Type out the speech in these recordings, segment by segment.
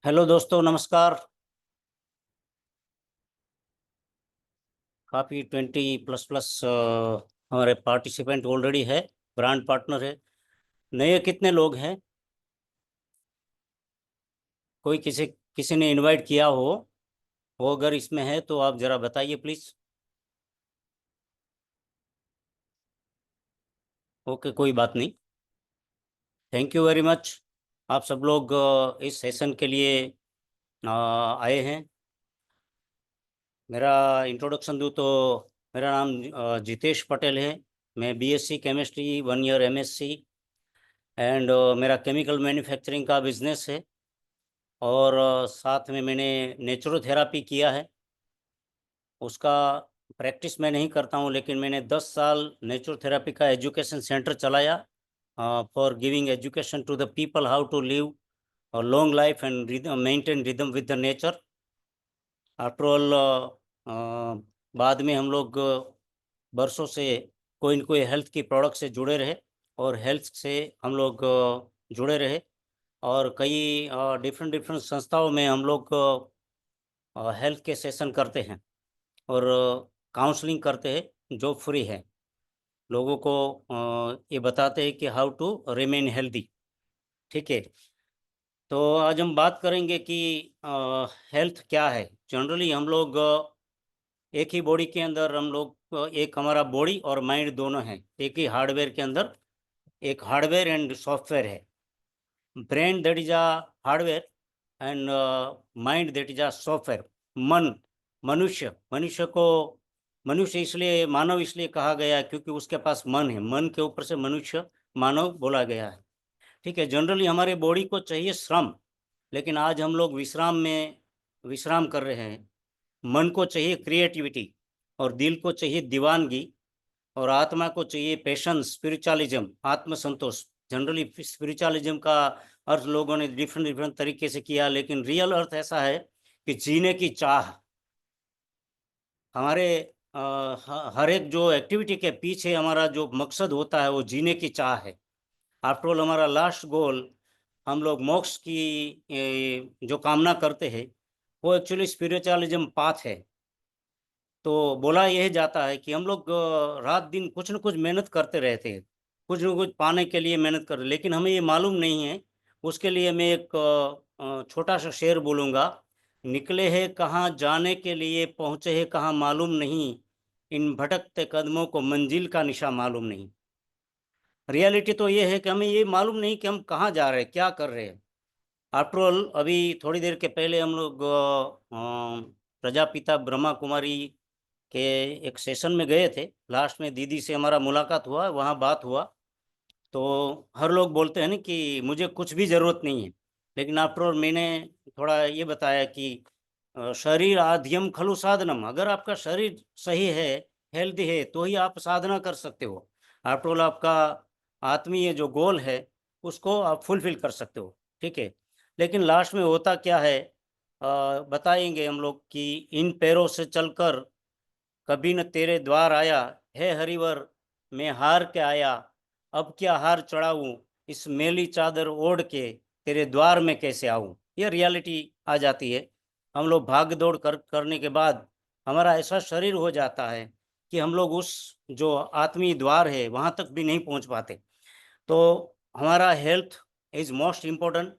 Hello दोस्तों, नमस्कार। काफ़ी 20 प्लस हमारे पार्टिसिपेंट ऑलरेडी है। ब्रांड पार्टनर है। नए कितने लोग हैं? कोई किसी किसी ने इनवाइट किया हो वो अगर इसमें है तो आप ज़रा बताइए प्लीज़। ओके, कोई बात नहीं। Thank you very much. आप सब लोग इस सेशन के लिए आए हैं। मेरा इंट्रोडक्शन दूँ तो मेरा नाम जितेश पटेल है। मैं BSc chemistry 1 year MSc and मेरा केमिकल मैन्युफैक्चरिंग का बिजनेस है। और साथ में मैंने नेचुरोथेरापी किया है। उसका प्रैक्टिस मैं नहीं करता हूँ, लेकिन मैंने 10 साल नेचुरोथेरापी का एजुकेशन सेंटर चलाया for giving education to the people how to live long life and maintain rhythm with the nature. After all बाद में हम लोग बरसों से कोई न कोई हेल्थ की प्रोडक्ट से जुड़े रहे और हेल्थ से हम लोग जुड़े रहे। और कई डिफरेंट डिफरेंट संस्थाओं में हम लोग हेल्थ के सेशन करते हैं और काउंसलिंग करते हैं जो फ्री है। लोगों को ये बताते हैं कि हाउ टू रिमेन हेल्दी। ठीक है। तो आज हम बात करेंगे कि हेल्थ क्या है। जनरली हम लोग एक ही बॉडी के अंदर हम लोग एक हमारा बॉडी और माइंड दोनों हैं एक ही हार्डवेयर के अंदर। एक हार्डवेयर एंड सॉफ्टवेयर है। Brain that is a hardware and mind that is a software. मन, मनुष्य मनुष्य को मनुष्य इसलिए मानव इसलिए कहा गया है क्योंकि उसके पास मन है। मन के ऊपर से मनुष्य मानव बोला गया है। ठीक है। जनरली हमारे बॉडी को चाहिए श्रम, लेकिन आज हम लोग विश्राम कर रहे हैं। मन को चाहिए क्रिएटिविटी और दिल को चाहिए दीवानगी और आत्मा को चाहिए पेशेंस, स्पिरिचुअलिज्म, आत्मसंतोष। जनरली स्पिरिचुअलिज्म का अर्थ लोगों ने डिफरेंट डिफरेंट तरीके से किया, लेकिन रियल अर्थ ऐसा है कि जीने की चाह। हमारे हर एक जो एक्टिविटी के पीछे हमारा जो मकसद होता है वो जीने की चाह है। आफ्टर ऑल हमारा लास्ट गोल, हम लोग मोक्ष की जो कामना करते हैं वो एक्चुअली स्पिरिचुअलिज्म पाथ है। तो बोला यह जाता है कि हम लोग रात दिन कुछ न कुछ मेहनत करते रहते हैं, कुछ न कुछ पाने के लिए मेहनत कर, लेकिन हमें ये मालूम नहीं है। उसके लिए मैं एक छोटा सा शेर बोलूँगा। निकले हैं कहाँ जाने के लिए, पहुँचे हैं कहाँ मालूम नहीं, इन भटकते कदमों को मंजिल का निशा मालूम नहीं। रियलिटी तो ये है कि हमें ये मालूम नहीं कि हम कहाँ जा रहे हैं, क्या कर रहे हैं। आफ्टर ऑल अभी थोड़ी देर के पहले हम लोग प्रजापिता ब्रह्मा कुमारी के एक सेशन में गए थे। लास्ट में दीदी से हमारा मुलाकात हुआ, वहाँ बात हुआ। तो हर लोग बोलते हैं ना कि मुझे कुछ भी ज़रूरत नहीं है, लेकिन आफ्टर ऑल मैंने थोड़ा ये बताया कि शरीर आद्यम खलु साधनम। अगर आपका शरीर सही है, हेल्दी है, तो ही आप साधना कर सकते हो। आफ्टर ऑल आपका आत्मीय जो गोल है उसको आप फुलफिल कर सकते हो। ठीक है। लेकिन लास्ट में होता क्या है, बताएंगे हम लोग कि इन पैरों से चलकर कभी न तेरे द्वार आया, हे हरिवर मैं हार के आया, अब क्या हार चढ़ाऊं, इस मेली चादर ओढ़ के तेरे द्वार में कैसे आऊं। ये रियलिटी आ जाती है। हम लोग भाग दौड़ करने के बाद हमारा ऐसा शरीर हो जाता है कि हम लोग उस जो आत्मीय द्वार है वहां तक भी नहीं पहुंच पाते। तो हमारा health is most important.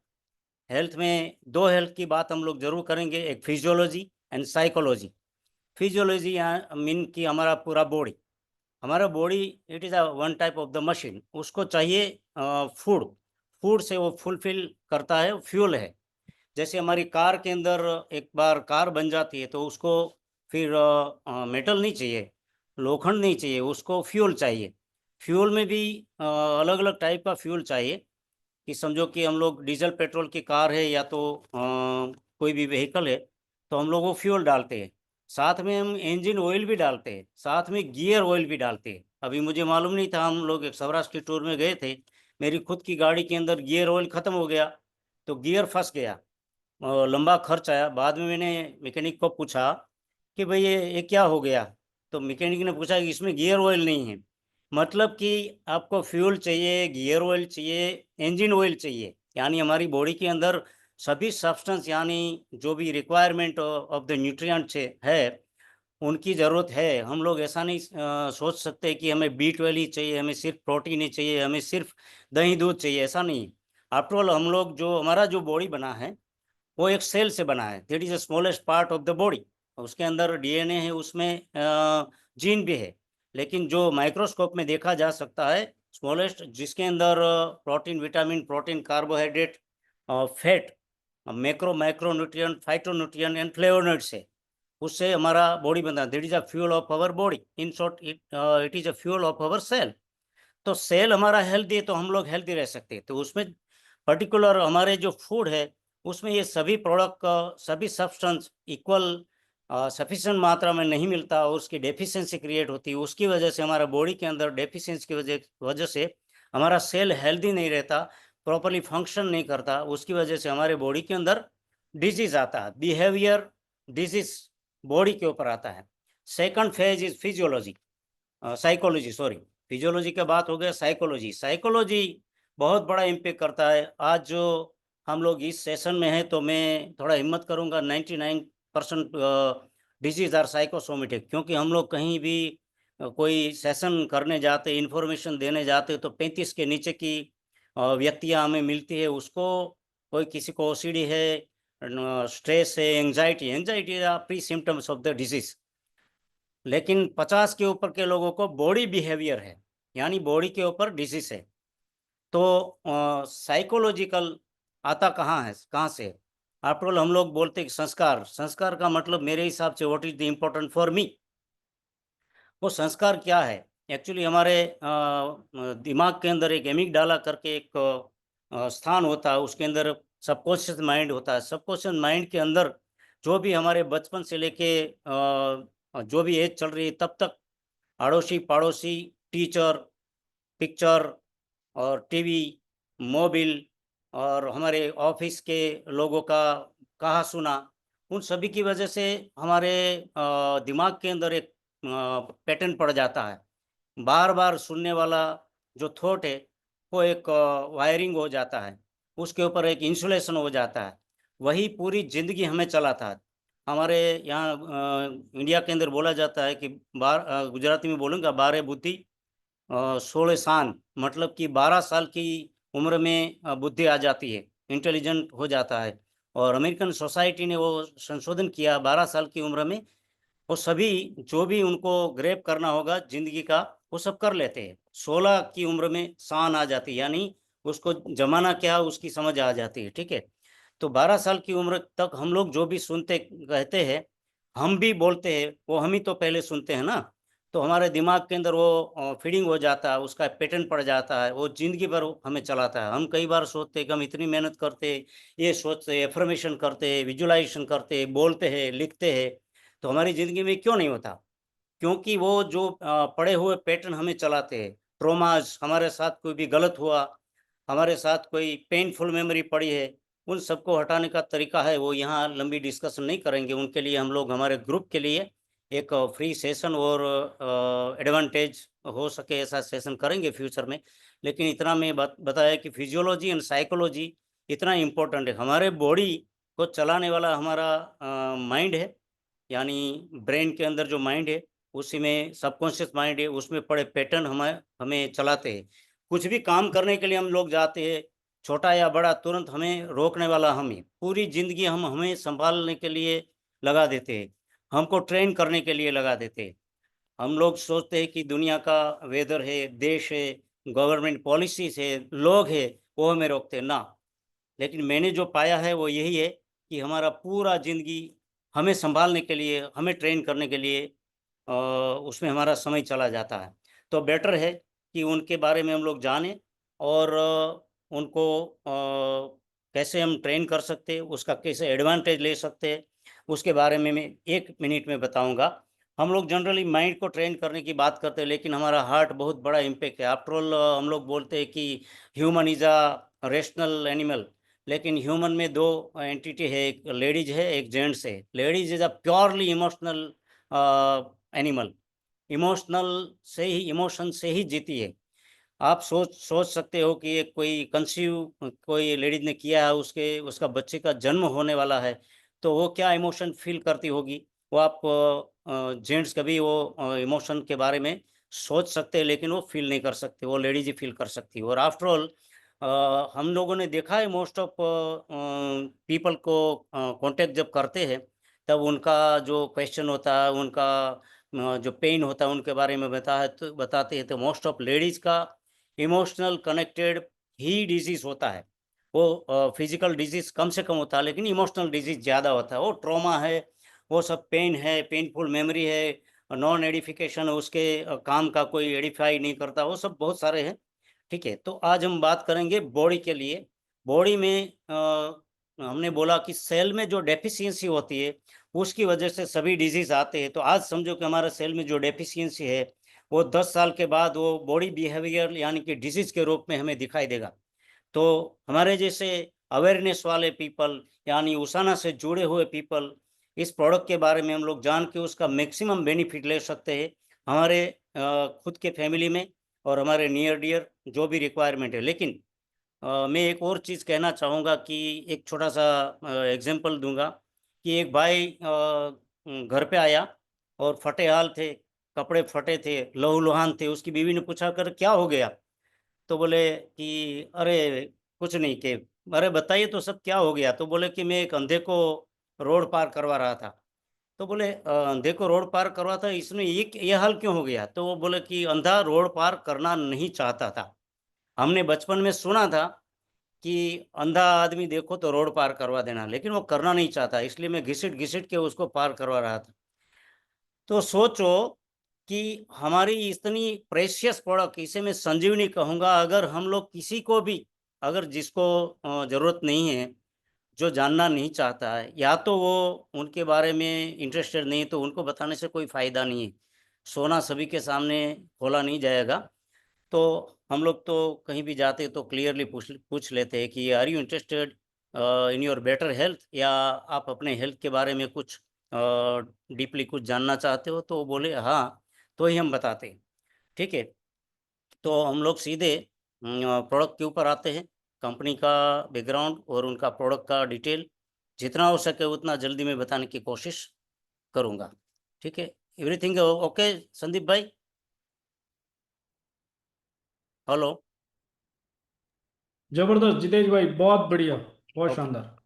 Health में दो हेल्थ की बात हम लोग जरूर करेंगे, एक फिजियोलॉजी एंड साइकोलॉजी। फिजियोलॉजी यहाँ मीन कि हमारा पूरा बॉडी, हमारा body it is a one type of the machine. उसको चाहिए फूड। फूड से वो फुलफिल करता है, फ्यूल है। जैसे हमारी कार के अंदर एक बार कार बन जाती है तो उसको फिर मेटल नहीं चाहिए, लोखंड नहीं चाहिए, उसको फ्यूल चाहिए। फ्यूल में भी अलग अलग टाइप का फ्यूल चाहिए। कि समझो कि हम लोग डीजल पेट्रोल की कार है या तो कोई भी व्हीकल है, तो हम लोग वो फ्यूल डालते हैं। साथ में हम इंजन ऑयल भी डालते हैं, साथ में गियर ऑयल भी डालते हैं। अभी मुझे मालूम नहीं था, हम लोग एक सौराष्ट्र की टूर में गए थे, मेरी खुद की गाड़ी के अंदर गियर ऑयल ख़त्म हो गया, तो गियर फंस गया और लंबा खर्च आया। बाद में मैंने मैकेनिक को पूछा कि भाई ये क्या हो गया। तो मैकेनिक ने पूछा कि इसमें गियर ऑयल नहीं है। मतलब कि आपको फ्यूल चाहिए, गियर ऑयल चाहिए, इंजन ऑयल चाहिए। यानी हमारी बॉडी के अंदर सभी सब्सटेंस यानी जो भी रिक्वायरमेंट ऑफ द न्यूट्रिएंट है उनकी ज़रूरत है। हम लोग ऐसा नहीं सोच सकते कि हमें B12 ही चाहिए, हमें सिर्फ प्रोटीन ही चाहिए, हमें सिर्फ दही दूध चाहिए, ऐसा नहीं। आफ्टर ऑल हम लोग जो हमारा जो बॉडी बना है वो एक सेल से बना है, that is the smallest part of the body. उसके अंदर DNA है, उसमें जीन भी है, लेकिन जो माइक्रोस्कोप में देखा जा सकता है स्मॉलेस्ट, जिसके अंदर protein, vitamin, protein, carbohydrate, fat, macro micro nutrient, phytonutrient and flavonoids है, उससे हमारा बॉडी बनता है। That is a fuel of our body, in short it is a fuel of our cell. तो सेल हमारा हेल्दी है तो हम लोग हेल्दी रह सकते हैं। तो उसमें पर्टिकुलर हमारे जो फूड है उसमें ये सभी प्रोडक्ट का, सभी सब्सटेंस इक्वल सफिशिएंट मात्रा में नहीं मिलता और उसकी डेफिशिएंसी क्रिएट होती है। उसकी वजह से हमारा बॉडी के अंदर डेफिशिएंसी की वजह से हमारा सेल हेल्दी नहीं रहता, प्रॉपरली फंक्शन नहीं करता। उसकी वजह से हमारे बॉडी के अंदर डिजीज आता है, बिहेवियर डिजीज बॉडी के ऊपर आता है। Second phase is physiology, psychology, sorry, physiology का बात हो गया। साइकोलॉजी, साइकोलॉजी बहुत बड़ा इम्पेक्ट करता है। आज जो हम लोग इस सेशन में हैं तो मैं थोड़ा हिम्मत करूंगा, 99% डिजीज आर साइकोसोमेटिक, क्योंकि हम लोग कहीं भी कोई सेशन करने जाते, इंफॉर्मेशन देने जाते तो 35 के नीचे की व्यक्तियां हमें मिलती है। उसको कोई, किसी को OCD है, स्ट्रेस है, anxiety, anxiety are pre symptoms of the disease. लेकिन 50 के ऊपर के लोगों को बॉडी बिहेवियर है, यानी बॉडी के ऊपर डिजीज है। तो साइकोलॉजिकल आता कहाँ है, कहाँ से? आफ्टर ऑल हम लोग बोलते हैं कि संस्कार, संस्कार का मतलब मेरे हिसाब से what is the important for me, वो संस्कार क्या है? एक्चुअली हमारे दिमाग के अंदर एक एमिगडाला करके एक स्थान होता है, उसके अंदर सबकॉन्शियस माइंड होता है। सबकॉन्शियस माइंड के अंदर जो भी हमारे बचपन से लेके जो भी एज चल रही है तब तक अड़ोसी पड़ोसी, टीचर, पिक्चर और टीवी, मोबाइल और हमारे ऑफिस के लोगों का कहा सुना, उन सभी की वजह से हमारे दिमाग के अंदर एक पैटर्न पड़ जाता है। बार बार सुनने वाला जो थॉट है वो एक वायरिंग हो जाता है, उसके ऊपर एक इंसुलेशन हो जाता है। वही पूरी जिंदगी हमें चलाता है। हमारे यहाँ इंडिया के अंदर बोला जाता है कि गुजराती में बोलूँगा, 12 बुद्धि 16 शान, मतलब कि 12 साल की उम्र में बुद्धि आ जाती है, इंटेलिजेंट हो जाता है। और अमेरिकन सोसाइटी ने वो संशोधन किया, 12 साल की उम्र में वो सभी जो भी उनको ग्रैब करना होगा जिंदगी का वो सब कर लेते हैं। 16 की उम्र में शान आ जाती है, यानी उसको जमाना क्या उसकी समझ आ जाती है। ठीक है, तो 12 साल की उम्र तक हम लोग जो भी सुनते कहते हैं, हम भी बोलते हैं, वो हम ही तो पहले सुनते हैं ना। तो हमारे दिमाग के अंदर वो फीडिंग हो जाता है, उसका पैटर्न पड़ जाता है, वो जिंदगी भर हमें चलाता है। हम कई बार सोचते हैं कि हम इतनी मेहनत करते, ये सोचते, एफर्मेशन करते, विजुलाइजेशन करते, बोलते हैं, लिखते हैं, तो हमारी ज़िंदगी में क्यों नहीं होता? क्योंकि वो जो पड़े हुए पैटर्न हमें चलाते हैं। ट्रॉमास, हमारे साथ कोई भी गलत हुआ, हमारे साथ कोई पेनफुल मेमोरी पड़ी है, उन सबको हटाने का तरीका है, वो यहाँ लंबी डिस्कशन नहीं करेंगे। उनके लिए हम लोग हमारे ग्रुप के लिए एक फ्री सेशन और एडवांटेज हो सके ऐसा सेशन करेंगे फ्यूचर में। लेकिन इतना मैं बताया कि फिजियोलॉजी एंड साइकोलॉजी इतना इम्पोर्टेंट है। हमारे बॉडी को चलाने वाला हमारा माइंड है, यानी ब्रेन के अंदर जो माइंड है उसी में सबकॉन्शियस माइंड है, उसमें पड़े पैटर्न हमें हमें चलाते हैं। कुछ भी काम करने के लिए हम लोग जाते हैं, छोटा या बड़ा, तुरंत हमें रोकने वाला हम ही। पूरी ज़िंदगी हम हमें संभालने के लिए लगा देते हैं, हमको ट्रेन करने के लिए लगा देते हैं। हम लोग सोचते हैं कि दुनिया का वेदर है, देश है, गवर्नमेंट पॉलिसीज है, लोग है, वो हमें रोकते हैं ना। लेकिन मैंने जो पाया है वो यही है कि हमारा पूरा ज़िंदगी हमें संभालने के लिए, हमें ट्रेन करने के लिए उसमें हमारा समय चला जाता है। तो बेटर है कि उनके बारे में हम लोग जानें और उनको कैसे हम ट्रेन कर सकते हैं, उसका कैसे एडवांटेज ले सकते हैं, उसके बारे में मैं 1 मिनट में बताऊंगा। हम लोग जनरली माइंड को ट्रेन करने की बात करते हैं, लेकिन हमारा हार्ट बहुत बड़ा इम्पैक्ट है। आफ्टर ऑल हम लोग बोलते हैं कि human is a rational animal, लेकिन ह्यूमन में 2 एंटिटी है, एक लेडीज है, एक जेंट्स है। Ladies is a purely emotional animal, emotional से ही, इमोशन से ही जीती है। आप सोच सकते हो कि एक कोई कंसीव कोई लेडीज ने किया है, उसका बच्चे का जन्म होने वाला है, तो वो क्या इमोशन फील करती होगी। वो आप जेंट्स कभी वो इमोशन के बारे में सोच सकते हैं, लेकिन वो फील नहीं कर सकते, वो लेडीज ही फील कर सकती है। और आफ्टर ऑल हम लोगों ने देखा है मोस्ट ऑफ पीपल को कांटेक्ट जब करते हैं, तब उनका जो क्वेश्चन होता है, उनका जो पेन होता है उनके बारे में बताते हैं, तो मोस्ट ऑफ लेडीज का इमोशनल कनेक्टेड ही डिजीज होता है। वो फिजिकल डिजीज कम से कम होता है, लेकिन इमोशनल डिजीज ज़्यादा होता है। वो ट्रॉमा है, वो सब पेन है, पेनफुल मेमोरी है, नॉन एडिफिकेशन, उसके काम का कोई एडिफाई नहीं करता, वो सब बहुत सारे हैं। ठीक है, तो आज हम बात करेंगे बॉडी के लिए। बॉडी में हमने बोला कि सेल में जो डेफिशिएंसी होती है, उसकी वजह से सभी डिजीज आते हैं। तो आज समझो कि हमारे सेल में जो डेफिशिएंसी है, वो 10 साल के बाद वो बॉडी बिहेवियर यानी कि डिजीज के रूप में हमें दिखाई देगा। तो हमारे जैसे अवेयरनेस वाले पीपल, यानी उसाना से जुड़े हुए पीपल, इस प्रोडक्ट के बारे में हम लोग जान के उसका मैक्सिमम बेनिफिट ले सकते हैं हमारे खुद के फैमिली में और हमारे नियर डियर जो भी रिक्वायरमेंट है। लेकिन मैं एक और चीज़ कहना चाहूँगा कि एक छोटा सा एग्जांपल दूंगा कि एक भाई घर पे आया और फटे हाल थे, कपड़े फटे थे, लहूलुहान थे। उसकी बीवी ने पूछा कर क्या हो गया, तो बोले कि अरे कुछ नहीं, के अरे बताइए तो सब क्या हो गया। तो बोले कि मैं एक अंधे को रोड पार करवा रहा था। तो बोले अंधे को रोड पार करवा था, इसमें ये हाल क्यों हो गया। तो वो बोले कि अंधा रोड पार करना नहीं चाहता था। हमने बचपन में सुना था कि अंधा आदमी देखो तो रोड पार करवा देना, लेकिन वो करना नहीं चाहता, इसलिए मैं घिसट घिसट के उसको पार करवा रहा था। तो सोचो कि हमारी इतनी प्रेशियस प्रोडक्ट, इसे मैं संजीवनी कहूँगा। अगर हम लोग किसी को भी, अगर जिसको ज़रूरत नहीं है, जो जानना नहीं चाहता है, या तो वो उनके बारे में इंटरेस्टेड नहीं है, तो उनको बताने से कोई फ़ायदा नहीं है। सोना सभी के सामने खोला नहीं जाएगा। तो हम लोग तो कहीं भी जाते हैं तो क्लियरली पूछ लेते हैं कि are you interested in your better health, या आप अपने हेल्थ के बारे में कुछ डीपली कुछ जानना चाहते हो। तो वो बोले हाँ, तो ही हम बताते हैं। ठीक है, तो हम लोग सीधे प्रोडक्ट के ऊपर आते हैं। कंपनी का बैकग्राउंड और उनका प्रोडक्ट का डिटेल जितना हो सके उतना जल्दी में बताने की कोशिश करूँगा। ठीक है, एवरीथिंग ओके संदीप भाई। हेलो। जबरदस्त जितेश भाई, बहुत बढ़िया, बहुत ओके, शानदार।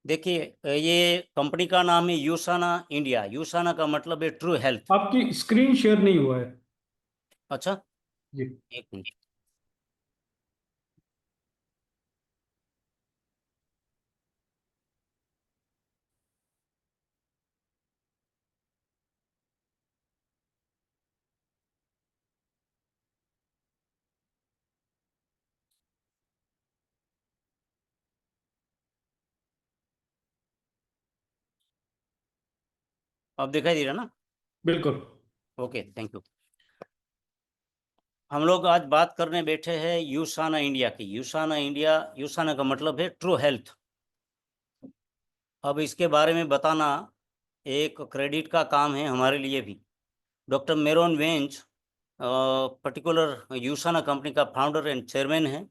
देखिए ये कंपनी का नाम है यूसाना इंडिया। यूसाना का मतलब है ट्रू हेल्थ। आपकी स्क्रीन शेयर नहीं हुआ है। अच्छा, जी। एक मिनट। अब दिखाई दे रहा ना। बिल्कुल। Okay, thank you. हम लोग आज बात करने बैठे हैं यूसाना इंडिया की। यूसाना इंडिया, यूसाना का मतलब है ट्रू हेल्थ। अब इसके बारे में बताना एक क्रेडिट का काम है हमारे लिए भी। डॉक्टर मेरोन वेंच पर्टिकुलर यूसाना कंपनी का फाउंडर एंड चेयरमैन है।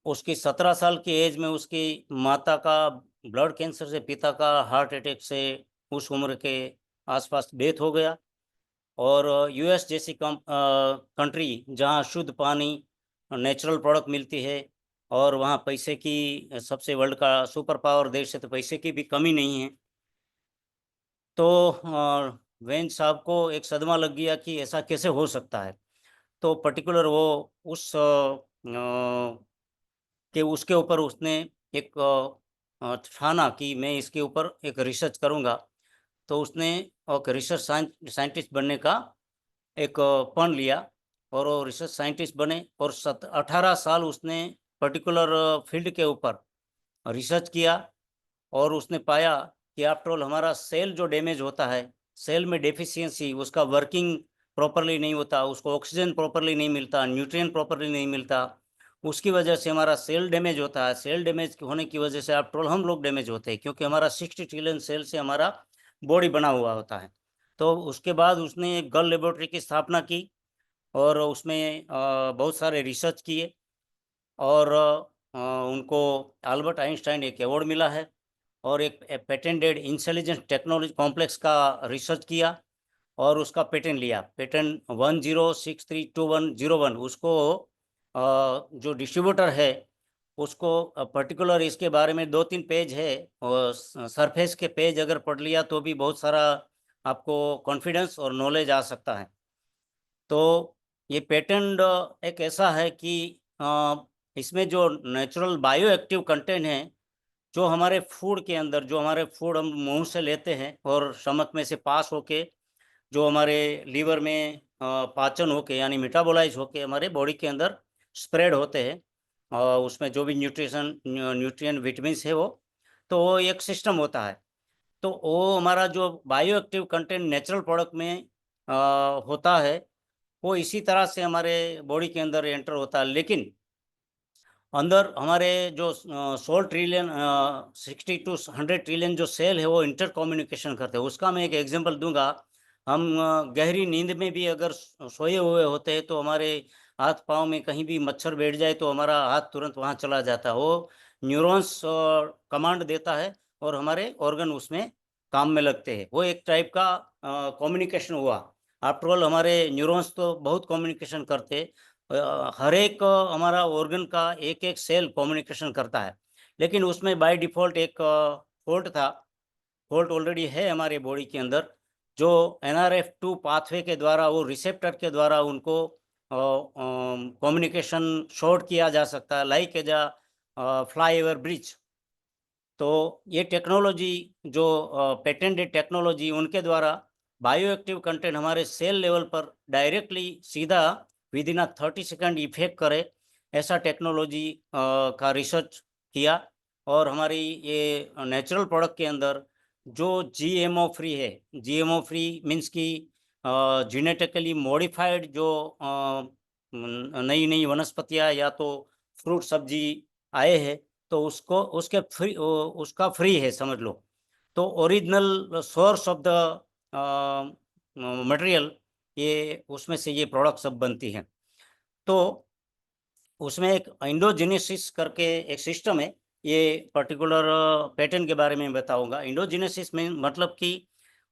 उसकी 17 साल की एज में उसकी माता का ब्लड कैंसर से, पिता का हार्ट अटैक से उस उम्र के आसपास डेथ हो गया। और यूएस जैसी कंट्री जहां शुद्ध पानी, नेचुरल प्रोडक्ट मिलती है, और वहां पैसे की सबसे वर्ल्ड का सुपर पावर देश है, तो पैसे की भी कमी नहीं है। तो वेंच साहब को एक सदमा लग गया कि ऐसा कैसे हो सकता है। तो पर्टिकुलर वो उस कि उसके ऊपर उसने एक ठाना कि मैं इसके ऊपर एक रिसर्च करूंगा। तो उसने एक रिसर्च साइंटिस्ट बनने का एक पण लिया, और वो रिसर्च साइंटिस्ट बने। और 18 साल उसने पर्टिकुलर फील्ड के ऊपर रिसर्च किया। और उसने पाया कि आफ्टर ऑल हमारा सेल जो डैमेज होता है, सेल में डेफिशिएंसी, उसका वर्किंग प्रॉपरली नहीं होता, उसको ऑक्सीजन प्रॉपरली नहीं मिलता, न्यूट्रिएंट प्रॉपरली नहीं मिलता, उसकी वजह से हमारा सेल डैमेज होता है। सेल डैमेज होने की वजह से आफ्टर ऑल हम लोग डैमेज होते हैं, क्योंकि हमारा 60 ट्रिलियन सेल से हमारा बॉडी बना हुआ होता है। तो उसके बाद उसने एक गल लेबोरेटरी की स्थापना की और उसमें बहुत सारे रिसर्च किए और उनको अल्बर्ट आइंस्टाइन एक अवार्ड मिला है और एक पेटेंटेड इंटेलिजेंस टेक्नोलॉजी कॉम्प्लेक्स का रिसर्च किया और उसका पेटेंट लिया। पेटेंट 10632101 उसको जो डिस्ट्रीब्यूटर है उसको पर्टिकुलर इसके बारे में 2-3 पेज है और सरफेस के पेज अगर पढ़ लिया तो भी बहुत सारा आपको कॉन्फिडेंस और नॉलेज आ सकता है। तो ये पेटेंट एक ऐसा है कि इसमें जो नेचुरल बायो एक्टिव कंटेंट है जो हमारे फूड के अंदर, जो हमारे फूड हम मुंह से लेते हैं और स्टमक में से पास होके जो हमारे लीवर में पाचन होके यानी मेटाबोलाइज होके हमारे बॉडी के अंदर स्प्रेड होते हैं और उसमें जो भी न्यूट्रिएंट विटामिन है तो वो एक सिस्टम होता है। तो वो हमारा जो bio active content natural product में होता है वो इसी तरह से हमारे बॉडी के अंदर एंटर होता है। लेकिन अंदर हमारे जो 100 ट्रिलियन 60 to 100 ट्रिलियन जो सेल है वो इंटर कम्युनिकेशन करते हैं। उसका मैं एक एग्जांपल दूंगा। हम गहरी नींद में भी अगर सोए हुए होते हैं तो हमारे हाथ पाँव में कहीं भी मच्छर बैठ जाए तो हमारा हाथ तुरंत वहाँ चला जाता है। वो न्यूरॉन्स कमांड देता है और हमारे ऑर्गन उसमें काम में लगते हैं। वो एक टाइप का कम्युनिकेशन हुआ। आफ्टर ऑल हमारे न्यूरॉन्स तो बहुत कम्युनिकेशन करते हैं। हर एक हमारा ऑर्गन का एक एक सेल कम्युनिकेशन करता है, लेकिन उसमें बाय डिफ़ॉल्ट एक फॉल्ट था। फॉल्ट ऑलरेडी है हमारे बॉडी के अंदर जो NRF2 पाथवे के द्वारा वो रिसेप्टर के द्वारा उनको कम्युनिकेशन शॉर्ट किया जा सकता है like as a flyover bridge. तो ये टेक्नोलॉजी जो पेटेंटेड टेक्नोलॉजी उनके द्वारा बायो एक्टिव कंटेंट हमारे सेल लेवल पर डायरेक्टली सीधा विद इन 30 सेकंड इफेक्ट करे ऐसा टेक्नोलॉजी का रिसर्च किया। और हमारी ये नेचुरल प्रोडक्ट के अंदर जो GMO फ्री है, GMO फ्री मीन्स की जेनेटिकली मॉडिफाइड जो नई नई वनस्पतियाँ या तो फ्रूट सब्जी आए हैं तो उसको उसके फ्री उसका फ्री है समझ लो। तो original source of the material ये उसमें से ये प्रोडक्ट सब बनती हैं। तो उसमें एक एंडोजेनेसिस करके एक सिस्टम है। ये पर्टिकुलर पैटर्न के बारे में बताऊंगा। एंडोजेनेसिस में मतलब कि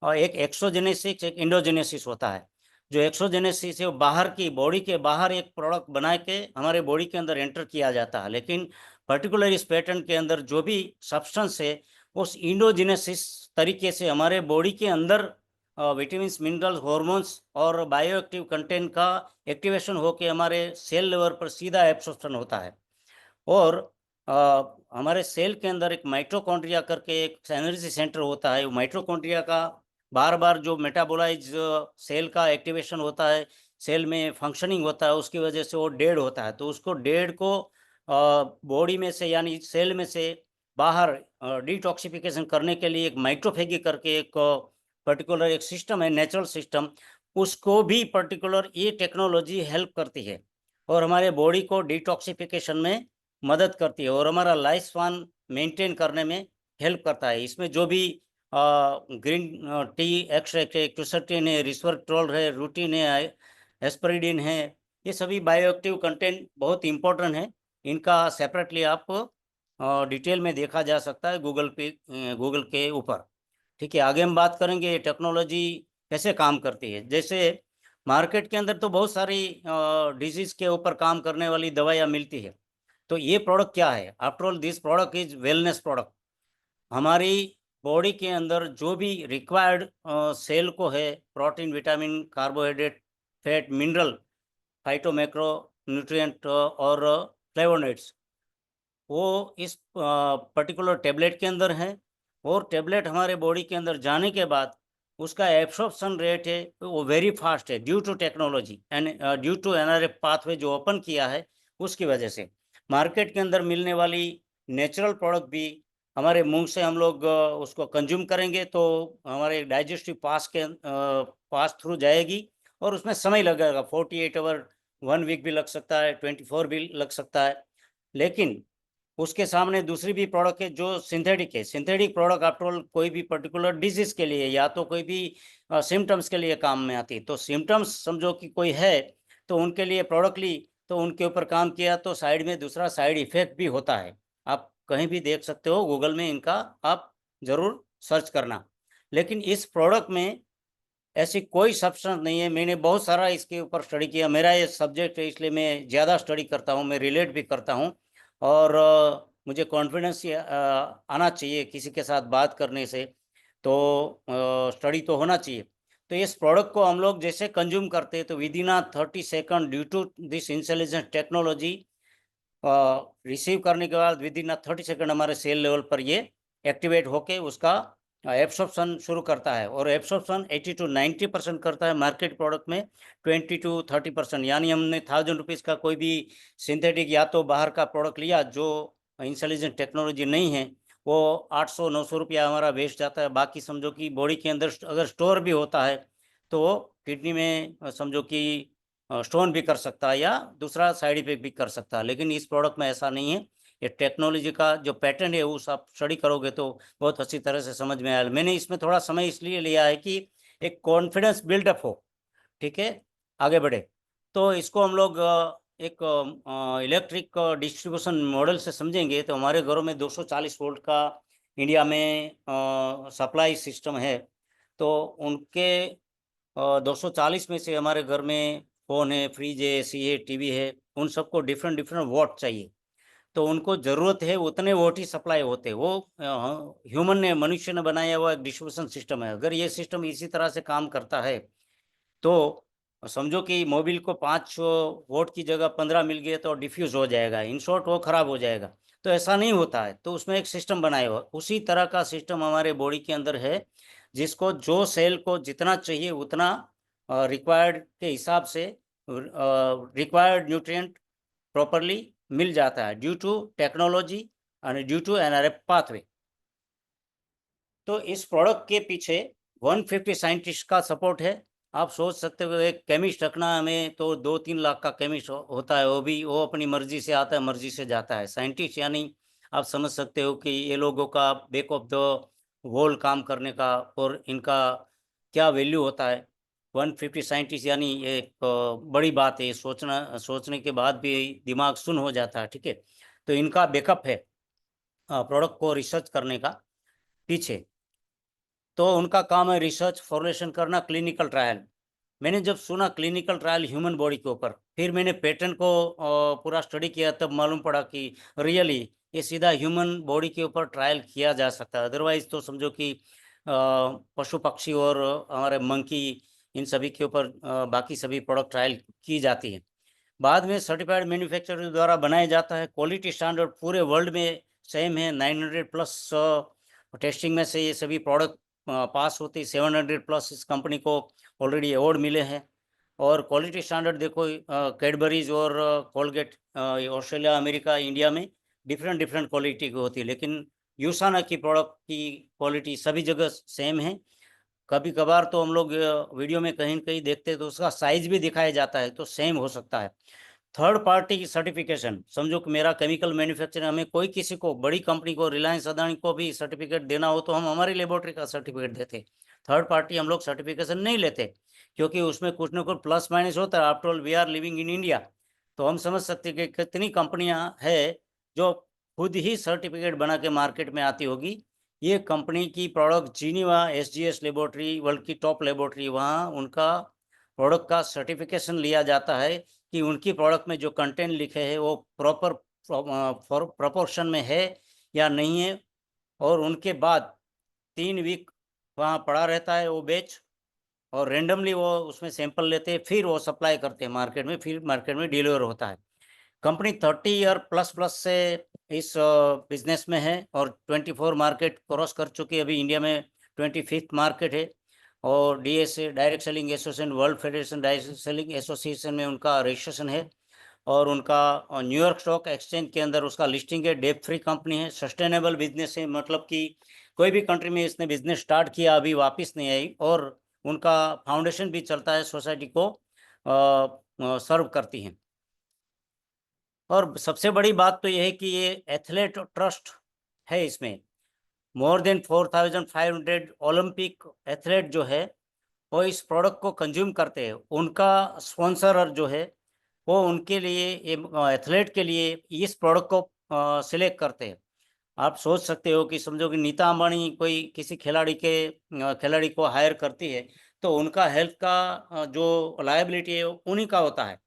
एक एक्सोजेनेसिस एक एंडोजेनेसिस होता है। जो एक्सोजेनेसिस है वो बाहर की बॉडी के बाहर एक प्रोडक्ट बना के हमारे बॉडी के अंदर एंटर किया जाता है, लेकिन पर्टिकुलर इस पैटर्न के अंदर जो भी सब्सटेंस है उस एंडोजेनेसिस तरीके से हमारे बॉडी के अंदर विटामिन मिनरल्स हॉर्मोन्स और बायो एक्टिव कंटेंट का एक्टिवेशन होके हमारे सेल लेवल पर सीधा एब्सॉर्प्शन होता है। और हमारे सेल के अंदर एक माइटोकॉन्ड्रिया करके एक एनर्जी सेंटर होता है। वो माइटोकॉन्ड्रिया का बार बार जो मेटाबोलाइज सेल का एक्टिवेशन होता है, सेल में फंक्शनिंग होता है, उसकी वजह से वो डेड होता है। तो उसको डेड को बॉडी में से यानी सेल में से बाहर डिटॉक्सिफिकेशन करने के लिए एक माइक्रोफेगी करके एक पर्टिकुलर एक सिस्टम है, नेचुरल सिस्टम। उसको भी पर्टिकुलर ये टेक्नोलॉजी हेल्प करती है और हमारे बॉडी को डिटॉक्सिफिकेशन में मदद करती है और हमारा लाइफ स्पान मेंटेन करने में हेल्प करता है। इसमें जो भी ग्रीन टी एक्सट्रैक्ट क्विसर्टिन है, रिस्वरट्रोल है, रूटिन है, एस्परिडिन है, ये सभी बायोएक्टिव कंटेंट बहुत इंपॉर्टेंट है। इनका सेपरेटली आप डिटेल में देखा जा सकता है गूगल के ऊपर। ठीक है, आगे हम बात करेंगे टेक्नोलॉजी कैसे काम करती है। जैसे मार्केट के अंदर तो बहुत सारी डिजीज के ऊपर काम करने वाली दवाइयाँ मिलती है। तो ये प्रोडक्ट क्या है? After all this product is wellness product. हमारी बॉडी के अंदर जो भी रिक्वायर्ड सेल को है, protein, vitamin, carbohydrate, fat, mineral, phyto macro nutrient और फ्लेवोनॉइड्स, वो इस पर्टिकुलर टैबलेट के अंदर है। और टैबलेट हमारे बॉडी के अंदर जाने के बाद उसका एब्सॉर्प्शन रेट है वो वेरी फास्ट है due to technology and due to NRF pathway जो ओपन किया है उसकी वजह से। मार्केट के अंदर मिलने वाली नेचुरल प्रोडक्ट भी हमारे मुंह से हम लोग उसको कंज्यूम करेंगे तो हमारे डाइजेस्टिव पास थ्रू जाएगी और उसमें समय लगेगा। 48 आवर, 1 वीक भी लग सकता है, 24 भी लग सकता है। लेकिन उसके सामने दूसरी भी प्रोडक्ट है जो सिंथेटिक है। सिंथेटिक प्रोडक्ट आफ्टर ऑल कोई भी पर्टिकुलर डिजीज के लिए या तो कोई भी सिम्टम्स के लिए काम में आती है। तो सिम्टम्स समझो कि कोई है तो उनके लिए प्रोडक्ट ली, तो उनके ऊपर काम किया, तो साइड में दूसरा साइड इफेक्ट भी होता है। आप कहीं भी देख सकते हो, गूगल में इनका आप जरूर सर्च करना। लेकिन इस प्रोडक्ट में ऐसी कोई सब्सटेंस नहीं है। मैंने बहुत सारा इसके ऊपर स्टडी किया, मेरा ये सब्जेक्ट है इसलिए मैं ज़्यादा स्टडी करता हूँ, मैं रिलेट भी करता हूँ। और मुझे कॉन्फिडेंस आना चाहिए किसी के साथ बात करने से, तो स्टडी तो होना चाहिए। तो इस प्रोडक्ट को हम लोग जैसे कंज्यूम करते हैं तो within 30 second due to this intelligence technology receive करने के बाद विद इन 30 सेकंड हमारे सेल लेवल पर ये एक्टिवेट होके उसका एब्सॉर्प्शन शुरू करता है। और एब्सॉर्प्शन 80 to 90% करता है। मार्केट प्रोडक्ट में 20 to 30%, यानी हमने 1000 रुपीज़ का कोई भी सिंथेटिक या तो बाहर का प्रोडक्ट लिया जो इंटेलिजेंट टेक्नोलॉजी नहीं है, वो 800-900 रुपया हमारा वेस्ट जाता है। बाकी समझो कि बॉडी के अंदर अगर स्टोर भी होता है तो किडनी में समझो कि स्टोन भी कर सकता है या दूसरा साइड इफेक्ट भी कर सकता है। लेकिन इस प्रोडक्ट में ऐसा नहीं है। ये टेक्नोलॉजी का जो पैटर्न है उस आप स्टडी करोगे तो बहुत अच्छी तरह से समझ में आया। मैंने इसमें थोड़ा समय इसलिए लिया है कि एक कॉन्फिडेंस बिल्डअप हो, ठीक है, आगे बढ़े। तो इसको हम लोग एक इलेक्ट्रिक डिस्ट्रीब्यूशन मॉडल से समझेंगे तो हमारे घरों में 240 वोल्ट का इंडिया में सप्लाई सिस्टम है। तो उनके 240 में से हमारे घर में फ़ोन है, फ्रिज है, एसी है, टीवी है, उन सबको डिफरेंट डिफरेंट वोट चाहिए। तो उनको ज़रूरत है उतने वोट ही सप्लाई होते हैं। वो ह्यूमन ने, मनुष्य ने बनाया हुआ एक डिस्ट्रीब्यूशन सिस्टम है। अगर ये सिस्टम इसी तरह से काम करता है तो समझो कि मोबिल को 5 वोट की जगह 15 मिल गए तो डिफ्यूज हो जाएगा, इन शॉर्ट वो खराब हो जाएगा। तो ऐसा नहीं होता है, तो उसमें एक सिस्टम बनाया हुआ, उसी तरह का सिस्टम हमारे बॉडी के अंदर है, जिसको जो सेल को जितना चाहिए उतना रिक्वायर्ड के हिसाब से रिक्वायर्ड न्यूट्रिएंट प्रॉपरली मिल जाता है due to technology and due to N pathway. तो इस प्रोडक्ट के पीछे 150 साइंटिस्ट का सपोर्ट है। आप सोच सकते हो एक केमिस्ट रखना हमें तो 2-3 लाख का केमिस्ट होता है, वो भी वो अपनी मर्जी से आता है, मर्जी से जाता है। साइंटिस्ट यानी आप समझ सकते हो कि ये लोगों का बैक ऑफ द वॉल काम करने का और इनका क्या वैल्यू होता है। 150 साइंटिस्ट यानी एक बड़ी बात है। सोचने के बाद भी दिमाग सुन हो जाता है, ठीक है। तो इनका बैकअप है प्रोडक्ट को रिसर्च करने का पीछे। तो उनका काम है रिसर्च, फॉर्मुलेशन करना, क्लिनिकल ट्रायल। मैंने जब सुना क्लिनिकल ट्रायल ह्यूमन बॉडी के ऊपर, फिर मैंने पैटर्न को पूरा स्टडी किया, तब मालूम पड़ा कि रियली ये सीधा ह्यूमन बॉडी के ऊपर ट्रायल किया जा सकता है। अदरवाइज तो समझो कि पशु पक्षी और हमारे मंकी, इन सभी के ऊपर बाकी सभी प्रोडक्ट ट्रायल की जाती है। बाद में सर्टिफाइड मैन्युफैक्चरर द्वारा बनाया जाता है। क्वालिटी स्टैंडर्ड पूरे वर्ल्ड में सेम है। 900 प्लस टेस्टिंग में से ये सभी प्रोडक्ट पास होते। 700 प्लस इस कंपनी को ऑलरेडी अवार्ड मिले हैं। और क्वालिटी स्टैंडर्ड देखो, कैडबरीज और कोलगेट ऑस्ट्रेलिया, अमेरिका, इंडिया में डिफरेंट डिफरेंट क्वालिटी की होती है, लेकिन यूसाना की प्रोडक्ट की क्वालिटी सभी जगह सेम है। कभी कभार तो हम लोग वीडियो में कहीं कहीं देखते हैं तो उसका साइज भी दिखाया जाता है, तो सेम हो सकता है। थर्ड पार्टी की सर्टिफिकेशन, समझो कि मेरा केमिकल मैन्युफैक्चर, हमें कोई किसी को, बड़ी कंपनी को, रिलायंस अदानी को भी सर्टिफिकेट देना हो तो हम हमारी लेबोरेटरी का सर्टिफिकेट देते। थर्ड पार्टी हम लोग सर्टिफिकेशन नहीं लेते, क्योंकि उसमें कुछ ना कुछ प्लस माइनस होता है। After all we are living in India. तो हम समझ सकते हैं कि कितनी कंपनियां है जो खुद ही सर्टिफिकेट बना के मार्केट में आती होगी। ये कंपनी की product Geneva SGS laboratory, world की टॉप लेबोरेटरी, वहाँ उनका प्रोडक्ट का सर्टिफिकेशन लिया जाता है कि उनकी प्रोडक्ट में जो कंटेंट लिखे हैं वो प्रॉपर प्रोपोर्शन में है या नहीं है। और उनके बाद 3 वीक वहाँ पड़ा रहता है वो बेच, और रेंडमली वो उसमें सैंपल लेते हैं, फिर वो सप्लाई करते हैं मार्केट में, फिर मार्केट में डिलीवर होता है। कंपनी 30 ईयर प्लस प्लस से इस बिजनेस में है और 24 मार्केट क्रॉस कर चुकी है। अभी इंडिया में 25th मार्केट है। और DSA, direct selling association, world federation direct selling association में उनका रजिस्ट्रेशन है। और उनका न्यूयॉर्क स्टॉक एक्सचेंज के अंदर उसका लिस्टिंग है। डेट फ्री कंपनी है, सस्टेनेबल बिजनेस है, मतलब कि कोई भी कंट्री में इसने बिजनेस स्टार्ट किया अभी वापस नहीं आई। और उनका फाउंडेशन भी चलता है, सोसाइटी को सर्व करती हैं। और सबसे बड़ी बात तो यह है कि ये एथलेट ट्रस्ट है इसमें। मोर देन 4500 ओलंपिक एथलेट जो है वो इस प्रोडक्ट को कंज्यूम करते हैं। उनका स्पॉन्सर जो है वो उनके लिए, एथलीट के लिए इस प्रोडक्ट को सिलेक्ट करते हैं। आप सोच सकते हो कि समझो कि नीता अंबानी कोई किसी खिलाड़ी को हायर करती है तो उनका हेल्थ का जो लायबिलिटी है उन्हीं का होता है।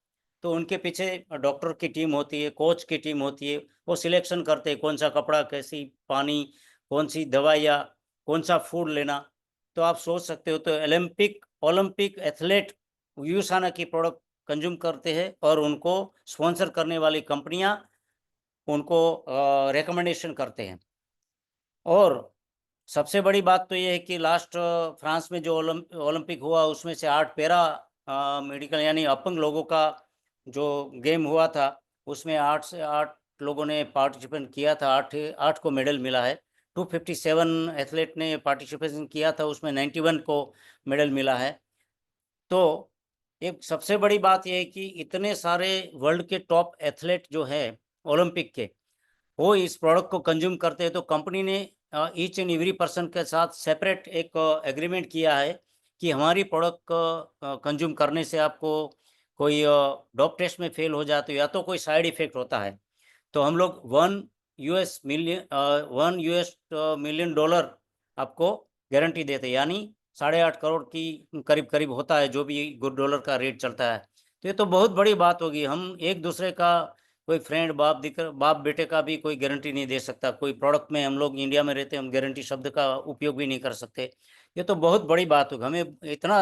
तो उनके पीछे डॉक्टर की टीम होती है, कोच की टीम होती है, वो सिलेक्शन करते हैं कौन सा कपड़ा, कैसी पानी, कौन सी दवाइयाँ, कौन सा फूड लेना। तो आप सोच सकते हो, तो ओलंपिक एथलीट यूसाना की प्रोडक्ट कंज्यूम करते हैं और उनको स्पॉन्सर करने वाली कंपनियां उनको रिकमेंडेशन करते हैं। और सबसे बड़ी बात तो ये है कि लास्ट फ्रांस में जो ओलंपिक हुआ उसमें से 8 पैरा मेडिकल यानी अपंग लोगों का जो गेम हुआ था उसमें 8 से 8 लोगों ने पार्टिसिपेट किया था। 8 को मेडल मिला है। 257 एथलीट ने पार्टिसिपेशन किया था, उसमें 91 को मेडल मिला है। तो एक सबसे बड़ी बात यह है कि इतने सारे वर्ल्ड के टॉप एथलीट जो है ओलंपिक के, वो इस प्रोडक्ट को कंज्यूम करते हैं। तो कंपनी ने ईच एंड एवरी पर्सन के साथ सेपरेट एक एग्रीमेंट किया है कि हमारी प्रोडक्ट कंज्यूम करने से आपको कोई डॉप टेस्ट में फेल हो जाते हो या तो कोई साइड इफेक्ट होता है तो हम लोग $1 मिलियन आपको गारंटी देते हैं, यानी 8.5 करोड़ की करीब करीब होता है जो भी गुड डॉलर का रेट चलता है। तो ये तो बहुत बड़ी बात होगी। हम एक दूसरे का कोई फ्रेंड, बाप बेटे का भी कोई गारंटी नहीं दे सकता। कोई प्रोडक्ट में हम लोग इंडिया में रहते हैं, हम गारंटी शब्द का उपयोग भी नहीं कर सकते। ये तो बहुत बड़ी बात होगी। हमें इतना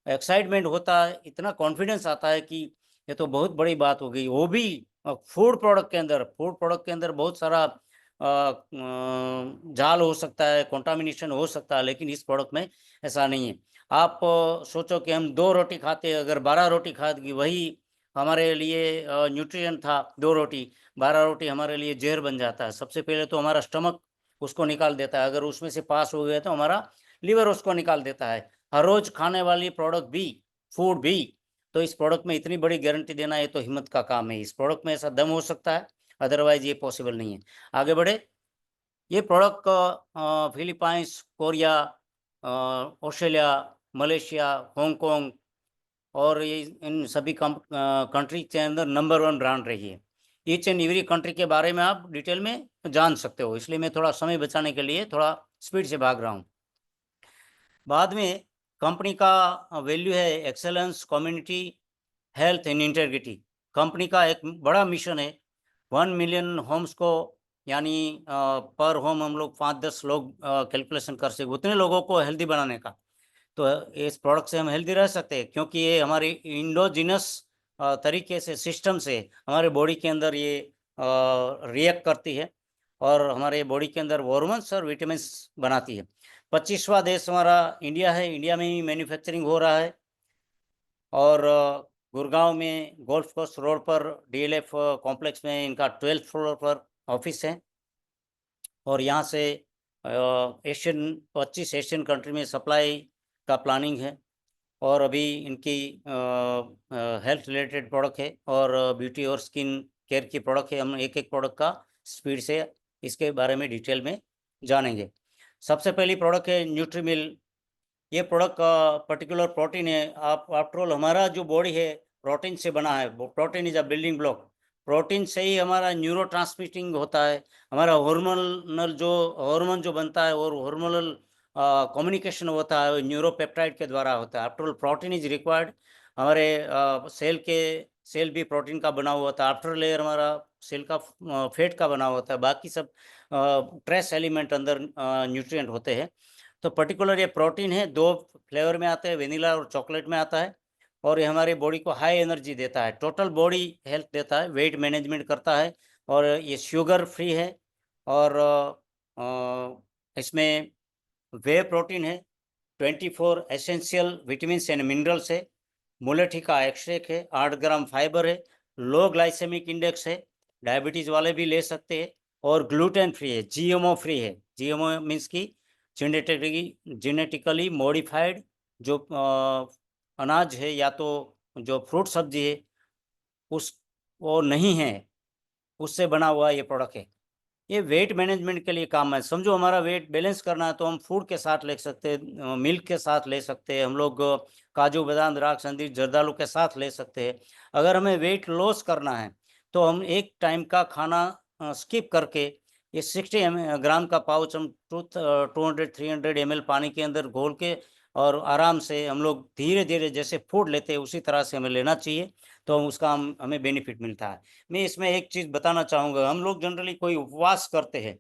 एक्साइटमेंट होता है, इतना कॉन्फिडेंस आता है कि ये तो बहुत बड़ी बात हो गई। वो भी फूड प्रोडक्ट के अंदर बहुत सारा जाल हो सकता है, कंटामिनेशन हो सकता है, लेकिन इस प्रोडक्ट में ऐसा नहीं है। आप सोचो कि हम 2 रोटी खाते हैं, अगर 12 रोटी खाएगी वही हमारे लिए न्यूट्रिशन था। 2 रोटी, 12 रोटी हमारे लिए जहर बन जाता है। सबसे पहले तो हमारा स्टमक उसको निकाल देता है, अगर उसमें से पास हो गया तो हमारा लीवर उसको निकाल देता है। हर रोज खाने वाली प्रोडक्ट भी, फूड भी। तो इस प्रोडक्ट में इतनी बड़ी गारंटी देना ये तो हिम्मत का काम है। इस प्रोडक्ट में ऐसा दम हो सकता है, अदरवाइज ये पॉसिबल नहीं है। आगे बढ़े। ये product Philippines, Korea, Australia, Malaysia, Hong Kong और ये इन सभी कंट्री के अंदर नंबर 1 ब्रांड रही है। ईच एंड एवरी कंट्री के बारे में आप डिटेल में जान सकते हो, इसलिए मैं थोड़ा समय बचाने के लिए थोड़ा स्पीड से भाग रहा हूँ। बाद में कंपनी का वैल्यू है excellence, community, health and integrity. Company का एक बड़ा मिशन है 1 मिलियन होम्स को, यानी पर होम हम लोग 5-10 लोग कैलकुलेशन कर सके उतने लोगों को हेल्दी बनाने का। तो इस प्रोडक्ट से हम हेल्दी रह सकते हैं क्योंकि ये हमारी इंडोजिनस तरीके से, सिस्टम से हमारे बॉडी के अंदर ये रिएक्ट करती है और हमारे बॉडी के अंदर हॉर्मोन्स और विटामिन बनाती है। 25वां देश हमारा इंडिया है। इंडिया में ही मैन्युफैक्चरिंग हो रहा है और गुड़गांव में गोल्फ कोर्स रोड पर डीएलएफ कॉम्प्लेक्स में इनका 12th फ्लोर पर ऑफिस है। और यहाँ से 25 एशियन कंट्री में सप्लाई का प्लानिंग है। और अभी इनकी हेल्थ रिलेटेड प्रोडक्ट है और ब्यूटी और स्किन केयर की प्रोडक्ट है। हम एक एक प्रोडक्ट का स्पीड से इसके बारे में डिटेल में जानेंगे। सबसे पहली प्रोडक्ट है न्यूट्रीमिल। ये प्रोडक्ट का पर्टिकुलर प्रोटीन है। आप आफ्टर ऑल हमारा जो बॉडी है प्रोटीन से बना है। Protein is a building block. Protein से ही हमारा न्यूरो ट्रांसमिटिंग होता है, हमारा हार्मोन जो बनता है और हार्मोनल कम्युनिकेशन होता है न्यूरोपेप्टाइड के द्वारा होता है। After all protein is required. हमारे सेल भी प्रोटीन का बना हुआ होता है। आफ्टर लेयर हमारा सेल का फैट का बना हुआ होता है। बाकी सब ट्रेस एलिमेंट अंदर न्यूट्रिएंट होते हैं। तो पर्टिकुलर ये प्रोटीन है, 2 फ्लेवर में आते हैं, वेनिला और चॉकलेट में आता है। और ये हमारी बॉडी को हाई एनर्जी देता है, टोटल बॉडी हेल्थ देता है, वेट मैनेजमेंट करता है। और ये शुगर फ्री है। और इसमें वे प्रोटीन है, 24 एसेंशियल विटामिन एंड मिनरल्स है, मुलेठी का एक्सट्रैक्ट है, 8 ग्राम फाइबर है, लो ग्लाइसेमिक इंडेक्स है, डायबिटीज़ वाले भी ले सकते हैं। और ग्लूटेन फ्री है, जीएमओ फ्री है। जीएमओ मीन्स की जेनेटिकली मॉडिफाइड जो अनाज है या तो जो फ्रूट सब्जी है उस वो नहीं है। उससे बना हुआ ये प्रोडक्ट है। ये वेट मैनेजमेंट के लिए काम है। समझो हमारा वेट बैलेंस करना है तो हम फूड के साथ ले सकते हैं, मिल्क के साथ ले सकते हैं, हम लोग काजू बादाम द्राक्ष अंजीर जर्दालू के साथ ले सकते हैं। अगर हमें वेट लॉस करना है तो हम एक टाइम का खाना स्किप करके ये 60 ग्राम का पाउच हम 200-300 ml पानी के अंदर घोल के और आराम से हम लोग धीरे धीरे जैसे फूड लेते हैं उसी तरह से हमें लेना चाहिए, तो उसका हमें बेनिफिट मिलता है। मैं इसमें एक चीज़ बताना चाहूँगा, हम लोग जनरली कोई उपवास करते हैं,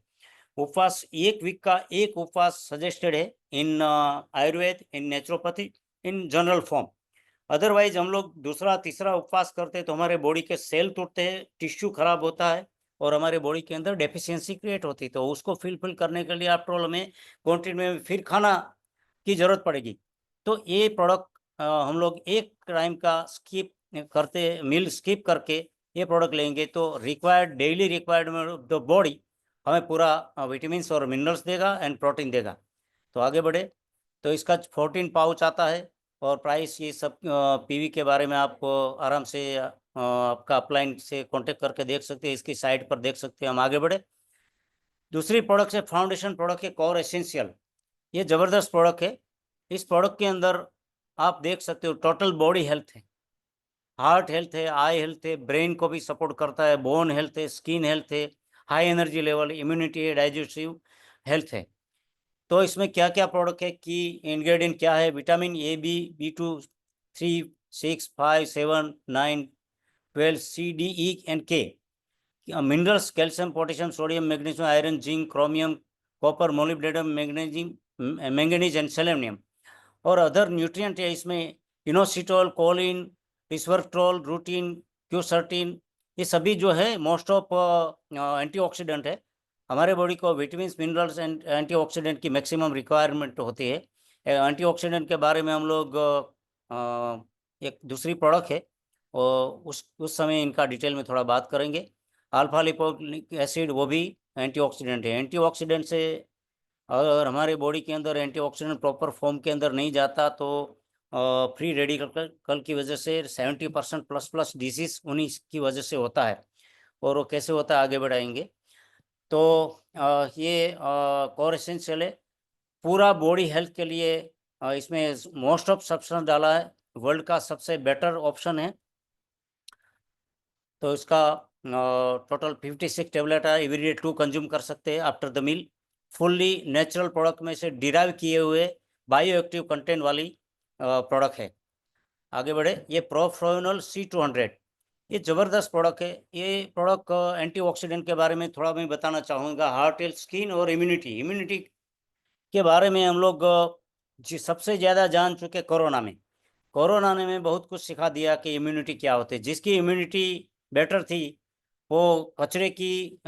उपवास एक वीक का एक उपवास सजेस्टेड है in Ayurveda, in naturopathy, in general form. Otherwise हम लोग दूसरा तीसरा उपवास करते हैं तो हमारे बॉडी के सेल टूटते हैं, टिश्यू खराब होता है और हमारे बॉडी के अंदर डेफिशिएंसी क्रिएट होती है। तो उसको फिल करने के लिए आफ्टर ऑल हमें क्वांटिटी में फिर खाना की जरूरत पड़ेगी। तो ये प्रोडक्ट हम लोग एक टाइम का स्किप करते, मील स्किप करके ये प्रोडक्ट लेंगे तो required daily requirement of the body हमें पूरा विटामिन और मिनरल्स देगा एंड प्रोटीन देगा। तो आगे बढ़े तो इसका 14 पाउच आता है और प्राइस ये सब पीवी के बारे में आप आराम से आपका अपलाइन से कांटेक्ट करके देख सकते हैं, इसकी साइट पर देख सकते हैं। हम आगे बढ़े, दूसरी प्रोडक्ट है फाउंडेशन प्रोडक्ट है कोर एसेंशियल। ये ज़बरदस्त प्रोडक्ट है। इस प्रोडक्ट के अंदर आप देख सकते हो टोटल बॉडी हेल्थ है, हार्ट हेल्थ है, आई हेल्थ है, ब्रेन को भी सपोर्ट करता है, बोन हेल्थ है, स्किन हेल्थ है, हाई एनर्जी लेवल, इम्यूनिटी है, डाइजेस्टिव हेल्थ है। तो इसमें क्या क्या प्रोडक्ट है कि इंग्रेडिएंट क्या है, vitamin A B B2 3 6 5 7 9 12 C D E and K, minerals calcium potassium sodium magnesium iron zinc chromium copper molybdenum magnesium manganese and selenium और अदर न्यूट्रिएंट है इसमें, इनोसिटोल कोलिन रिस्वरट्रोल रूटीन क्यूसर्टीन। ये सभी जो है मोस्ट ऑफ एंटीऑक्सीडेंट है। हमारे body को विटामिन मिनरल्स एंड एंटीऑक्सीडेंट की मैक्सिमम रिक्वायरमेंट होती है। एंटीऑक्सीडेंट के बारे में हम लोग एक दूसरी प्रोडक्ट है और उस समय इनका डिटेल में थोड़ा बात करेंगे। अल्फा लिपोइक एसिड वो भी एंटीऑक्सीडेंट है। एंटीऑक्सीडेंट से अगर हमारे बॉडी के अंदर एंटीऑक्सीडेंट प्रॉपर फॉर्म के अंदर नहीं जाता तो फ्री रेडिकल की वजह से 70% प्लस प्लस डिजीज उन्हीं की वजह से होता है। और वो कैसे होता है आगे बढ़ाएंगे। तो ये कोर एसेंशियल है पूरा बॉडी हेल्थ के लिए। इसमें मोस्ट ऑफ सब्सटेंस डाला है, वर्ल्ड का सबसे बेटर ऑप्शन है। तो इसका टोटल 56 टेबलेट है, एवरीडे 2 कंज्यूम कर सकते हैं after the meal. Fully natural product में से डिराइव किए हुए बायो एक्टिव कंटेंट वाली प्रोडक्ट है। आगे बढ़े, ये प्रोफ्रोनल C200, ये ज़बरदस्त प्रोडक्ट है। ये प्रोडक्ट एंटीऑक्सीडेंट के बारे में थोड़ा मैं बताना चाहूँगा। हार्ट हेल्थ, स्किन और इम्यूनिटी के बारे में हम लोग जी सबसे ज़्यादा जान चुके कोरोना ने में बहुत कुछ सिखा दिया कि इम्यूनिटी क्या होती है। जिसकी इम्यूनिटी बेटर थी वो कचरे की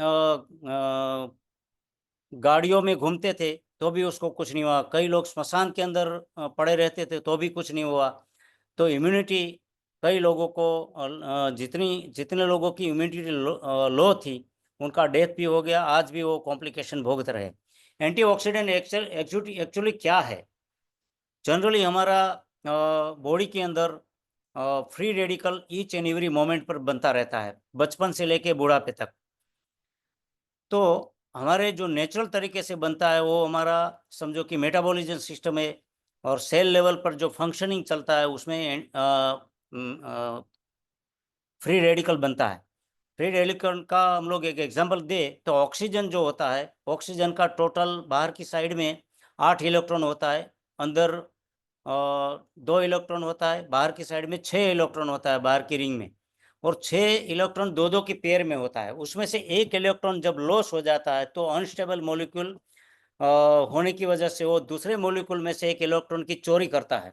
गाड़ियों में घूमते थे तो भी उसको कुछ नहीं हुआ, कई लोग स्मशान के अंदर पड़े रहते थे तो भी कुछ नहीं हुआ। तो इम्यूनिटी कई लोगों को जितने लोगों की इम्यूनिटी लो थी उनका डेथ भी हो गया, आज भी वो कॉम्प्लिकेशन भोगते रहे। एंटीऑक्सीडेंट एक्चुअली क्या है, जनरली हमारा बॉडी के अंदर free radical each and every moment पर बनता रहता है, बचपन से लेके बुढ़ापे तक। तो हमारे जो नेचुरल तरीके से बनता है वो हमारा समझो कि मेटाबॉलिज्म सिस्टम है और सेल लेवल पर जो फंक्शनिंग चलता है उसमें फ्री रेडिकल बनता है। फ्री रेडिकल का हम लोग एक एग्जांपल दे तो ऑक्सीजन जो होता है, ऑक्सीजन का टोटल बाहर की साइड में 8 इलेक्ट्रॉन होता है, अंदर 2 इलेक्ट्रॉन होता है, बाहर की साइड में 6 इलेक्ट्रॉन होता है बाहर की रिंग में, और 6 इलेक्ट्रॉन दो दो की पेयर में होता है। उसमें से एक इलेक्ट्रॉन जब लॉस हो जाता है तो अनस्टेबल मॉलिक्यूल होने की वजह से वो दूसरे मॉलिक्यूल में से एक इलेक्ट्रॉन की चोरी करता है।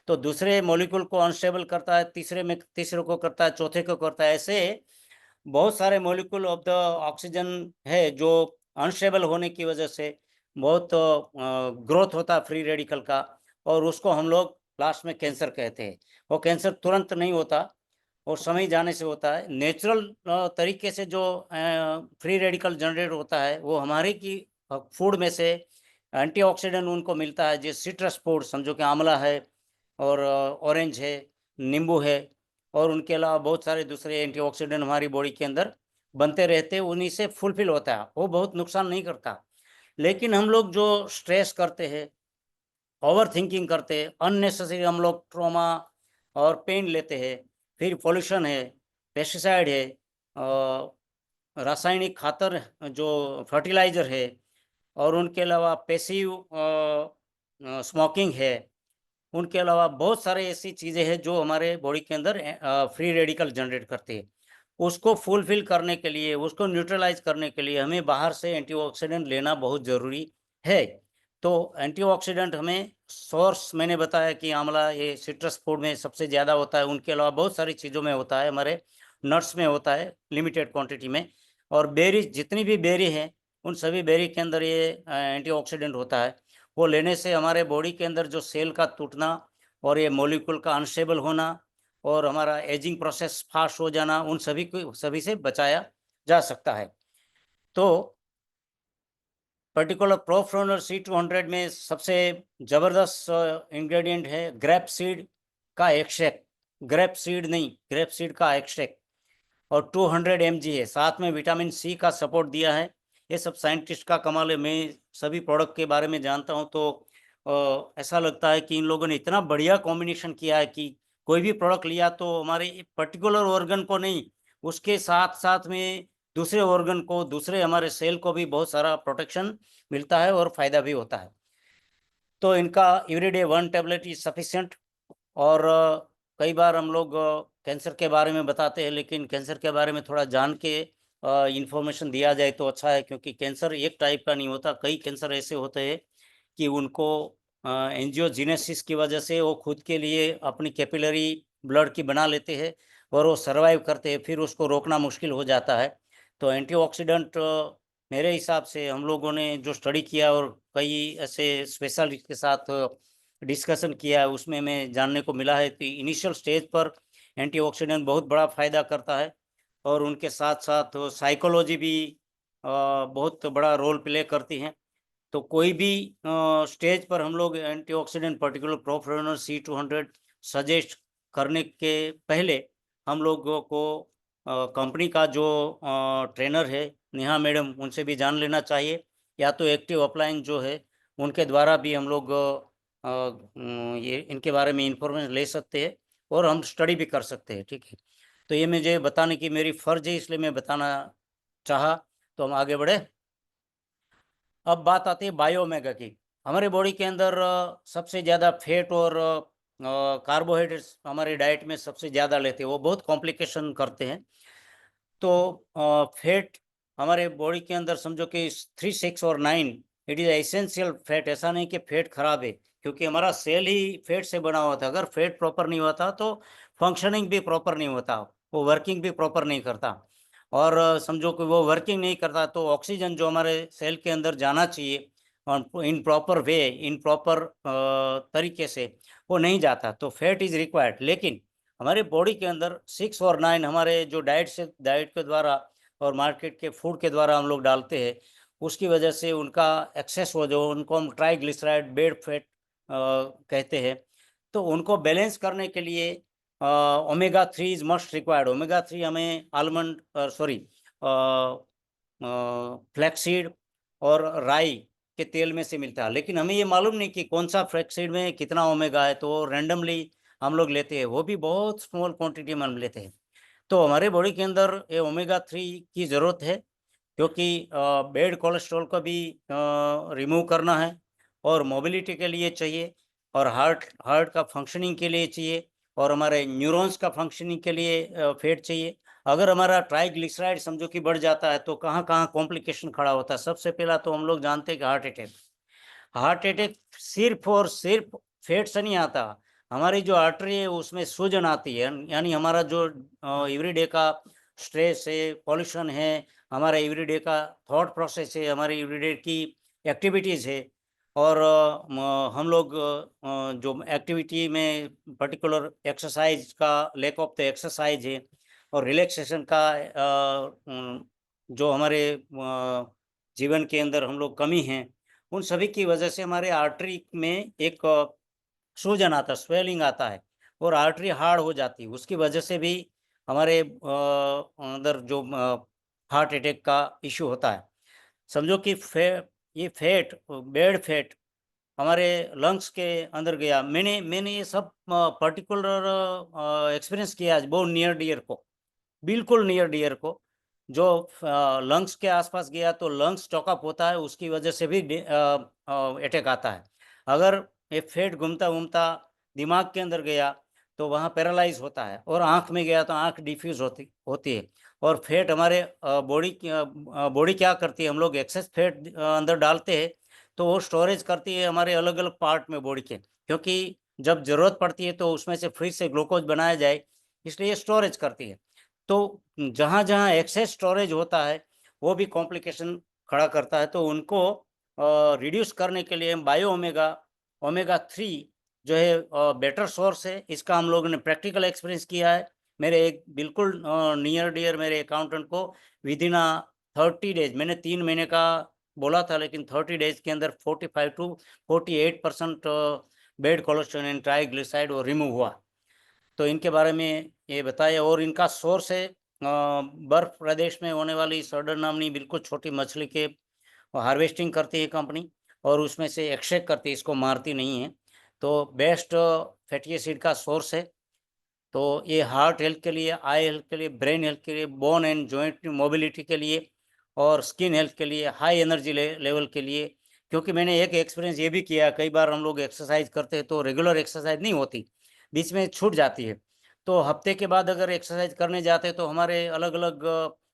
तो दूसरे मॉलिक्यूल को अनस्टेबल करता है, तीसरे को करता है, चौथे को करता है। ऐसे बहुत सारे मॉलिक्यूल ऑफ द ऑक्सीजन है जो अनस्टेबल होने की वजह से बहुत ग्रोथ होता है फ्री रेडिकल का, और उसको हम लोग लास्ट में कैंसर कहते हैं। वो कैंसर तुरंत नहीं होता और समय जाने से होता है। नेचुरल तरीके से जो फ्री रेडिकल जनरेट होता है वो हमारे की फूड में से एंटीऑक्सीडेंट उनको मिलता है, जैसे सिट्रस फूड समझो कि आंवला है और ऑरेंज है, नींबू है, और उनके अलावा बहुत सारे दूसरे एंटीऑक्सीडेंट हमारी बॉडी के अंदर बनते रहते, उन्हीं से फुलफिल होता है, वो बहुत नुकसान नहीं करता। लेकिन हम लोग जो स्ट्रेस करते हैं, ओवर थिंकिंग करते हैं, अननेसेसरी हम लोग ट्रॉमा और पेन लेते हैं, फिर पोल्यूशन है, पेस्टिसाइड है, रासायनिक खातर जो फर्टिलाइजर है, और उनके अलावा पैसिव स्मोकिंग है, उनके अलावा बहुत सारे ऐसी चीज़ें हैं जो हमारे बॉडी के अंदर फ्री रेडिकल जनरेट करती है। उसको फुलफिल करने के लिए, उसको न्यूट्रलाइज़ करने के लिए हमें बाहर से एंटीऑक्सीडेंट लेना बहुत ज़रूरी है। तो एंटीऑक्सीडेंट हमें सोर्स मैंने बताया कि आंवला ये सिट्रस फूड में सबसे ज़्यादा होता है, उनके अलावा बहुत सारी चीज़ों में होता है, हमारे नट्स में होता है लिमिटेड क्वांटिटी में, और बेरीज़ जितनी भी बेरी हैं, उन सभी बेरी के अंदर ये एंटीऑक्सीडेंट होता है। वो लेने से हमारे बॉडी के अंदर जो सेल का टूटना और ये मॉलिक्यूल का अनस्टेबल होना और हमारा एजिंग प्रोसेस फास्ट हो जाना, उन सभी से बचाया जा सकता है। तो पर्टिकुलर प्रोफ्रोनर C200 में सबसे ज़बरदस्त इंग्रेडिएंट है ग्रेप सीड का एक्सट्रैक्ट, ग्रेप सीड नहीं, ग्रेप सीड का एक्सट्रैक्ट, और 200 mg है, साथ में विटामिन सी का सपोर्ट दिया है। ये सब साइंटिस्ट का कमाल है। मैं सभी प्रोडक्ट के बारे में जानता हूँ, तो ऐसा लगता है कि इन लोगों ने इतना बढ़िया कॉम्बिनेशन किया है कि कोई भी प्रोडक्ट लिया तो हमारे पर्टिकुलर ऑर्गन को नहीं, उसके साथ साथ में दूसरे ऑर्गन को, दूसरे हमारे सेल को भी बहुत सारा प्रोटेक्शन मिलता है और फायदा भी होता है। तो इनका एवरीडे 1 टैबलेट इज सफिशिएंट। और कई बार हम लोग कैंसर के बारे में बताते हैं, लेकिन कैंसर के बारे में थोड़ा जान के इंफॉर्मेशन दिया जाए तो अच्छा है, क्योंकि कैंसर एक टाइप का नहीं होता, कई कैंसर ऐसे होते हैं कि उनको एंजियोजेनेसिस की वजह से वो खुद के लिए अपनी कैपिलरी ब्लड की बना लेते हैं और वो सर्वाइव करते हैं, फिर उसको रोकना मुश्किल हो जाता है। तो एंटीऑक्सीडेंट मेरे हिसाब से हम लोगों ने जो स्टडी किया और कई ऐसे स्पेशलिस्ट के साथ डिस्कशन किया है, उसमें मैं जानने को मिला है कि इनिशियल स्टेज पर एंटीऑक्सीडेंट बहुत बड़ा फ़ायदा करता है, और उनके साथ-साथ साइकोलॉजी भी बहुत बड़ा रोल प्ले करती हैं। तो कोई भी स्टेज पर हम लोग एंटीऑक्सीडेंट पर्टिकुलर प्रोफेनल C200 सजेस्ट करने के पहले हम लोगों को कंपनी का जो ट्रेनर है, नेहा मैडम, उनसे भी जान लेना चाहिए, या तो एक्टिव अपलाइन जो है, उनके द्वारा भी हम लोग ये इनके बारे में इंफॉर्मेशन ले सकते हैं और हम स्टडी भी कर सकते हैं, ठीक है। तो ये मुझे बताने की मेरी फ़र्ज़ है, इसलिए मैं बताना चाहा। तो हम आगे बढ़े। अब बात आती है बायो ओमेगा की। हमारे बॉडी के अंदर सबसे ज़्यादा फैट और कार्बोहाइड्रेट्स हमारी डाइट में सबसे ज़्यादा लेते हैं, वो बहुत कॉम्प्लिकेशन करते हैं। तो फैट हमारे बॉडी के अंदर समझो कि 3, 6 और 9 इट इज़ एसेंशियल फैट। ऐसा नहीं कि फैट खराब है, क्योंकि हमारा सेल ही फैट से बना हुआ था। अगर फैट प्रॉपर नहीं होता तो फंक्शनिंग भी प्रॉपर नहीं होता, वो वर्किंग भी प्रॉपर नहीं करता। और समझो कि वो वर्किंग नहीं करता तो ऑक्सीजन जो हमारे सेल के अंदर जाना चाहिए और in proper way, in proper तरीके से वो नहीं जाता, तो फैट इज़ रिक्वायर्ड। लेकिन हमारे बॉडी के अंदर 6 और 9 हमारे जो डाइट के द्वारा और मार्केट के फूड के द्वारा हम लोग डालते हैं, उसकी वजह से उनका एक्सेस हो, जो उनको हम ट्राइग्लिसराइड बैड फैट कहते हैं। तो उनको बैलेंस करने के लिए omega 3 is must required. Omega 3 हमें आलमंड सॉरी फ्लैक्ससीड और राई के तेल में से मिलता है, लेकिन हमें ये मालूम नहीं कि कौन-सा फ्लैक्ससीड में कितना ओमेगा है, तो रैंडमली हम लोग लेते हैं, वो भी बहुत स्मॉल क्वांटिटी में हम लेते हैं। तो हमारे बॉडी के अंदर ये ओमेगा 3 की ज़रूरत है, क्योंकि बैड कोलेस्ट्रॉल को भी रिमूव करना है, और मोबिलिटी के लिए चाहिए, और हार्ट हार्ट का फंक्शनिंग के लिए चाहिए, और हमारे न्यूरॉन्स का फंक्शनिंग के लिए फैट चाहिए। अगर हमारा ट्राइग्लिसराइड समझो कि बढ़ जाता है तो कहाँ-कहाँ कॉम्प्लिकेशन खड़ा होता है। सबसे पहला तो हम लोग जानते हैं कि हार्ट अटैक। हार्ट अटैक सिर्फ और सिर्फ फेट से नहीं आता। हमारी जो आर्टरी है उसमें सूजन आती है, यानी हमारा जो एवरीडे का स्ट्रेस है, पॉल्यूशन है, हमारा एवरीडे का थॉट प्रोसेस है, हमारी एवरीडे की एक्टिविटीज़ है, और हम लोग जो एक्टिविटी में पर्टिकुलर एक्सरसाइज का लैक ऑफ द एक्सरसाइज है, और रिलैक्सेशन का जो हमारे जीवन के अंदर हम लोग कमी है, उन सभी की वजह से हमारे आर्टरी में एक सूजन आता है, स्वेलिंग आता है, और आर्टरी हार्ड हो जाती है। उसकी वजह से भी हमारे अंदर जो हार्ट अटैक का इश्यू होता है। समझो कि ये फैट, बैड फैट हमारे लंग्स के अंदर गया। मैंने ये सब पर्टिकुलर एक्सपीरियंस किया आज, बहुत नियर डियर को, बिल्कुल नियर डियर को। जो लंग्स के आसपास गया तो लंग्स चॉकअप होता है, उसकी वजह से भी अटैक आता है। अगर ये फेट घूमता घूमता दिमाग के अंदर गया तो वहाँ पैरालाइज होता है, और आँख में गया तो आँख डिफ्यूज होती है। और फैट हमारे बॉडी क्या करती है, हम लोग एक्सेस फैट अंदर डालते हैं तो वो स्टोरेज करती है हमारे अलग अलग पार्ट में बॉडी के, क्योंकि जब ज़रूरत पड़ती है तो उसमें से फिर से ग्लूकोज बनाया जाए, इसलिए स्टोरेज करती है। तो जहाँ जहाँ एक्सेस स्टोरेज होता है वो भी कॉम्प्लिकेशन खड़ा करता है। तो उनको रिड्यूस करने के लिए बायो ओमेगा 3 जो है बेटर सोर्स है। इसका हम लोगों ने प्रैक्टिकल एक्सपीरियंस किया है। मेरे एक बिल्कुल नियर डियर मेरे अकाउंटेंट को विद इन 30 डेज, मैंने 3 महीने का बोला था लेकिन 30 डेज के अंदर 45 to 48% bad cholesterol and triglyceride वो रिमूव हुआ। तो इनके बारे में ये बताया। और इनका सोर्स है बर्फ प्रदेश में होने वाली सर्डर नामनी बिल्कुल छोटी मछली के हार्वेस्टिंग करती है कंपनी, और उसमें से एक्सट्रैक्ट करती है, इसको मारती नहीं है। तो बेस्ट फैटी एसिड का सोर्स है। तो ये हार्ट हेल्थ के लिए, आई हेल्थ के लिए, ब्रेन हेल्थ के लिए, बोन एंड जॉइंट मोबिलिटी के लिए, और स्किन हेल्थ के लिए, हाई एनर्जी लेवल के लिए। क्योंकि मैंने एक एक्सपीरियंस ये भी किया, कई बार हम लोग एक्सरसाइज करते हैं तो रेगुलर एक्सरसाइज नहीं होती, बीच में छूट जाती है। तो हफ्ते के बाद अगर एक्सरसाइज करने जाते हैं तो हमारे अलग अलग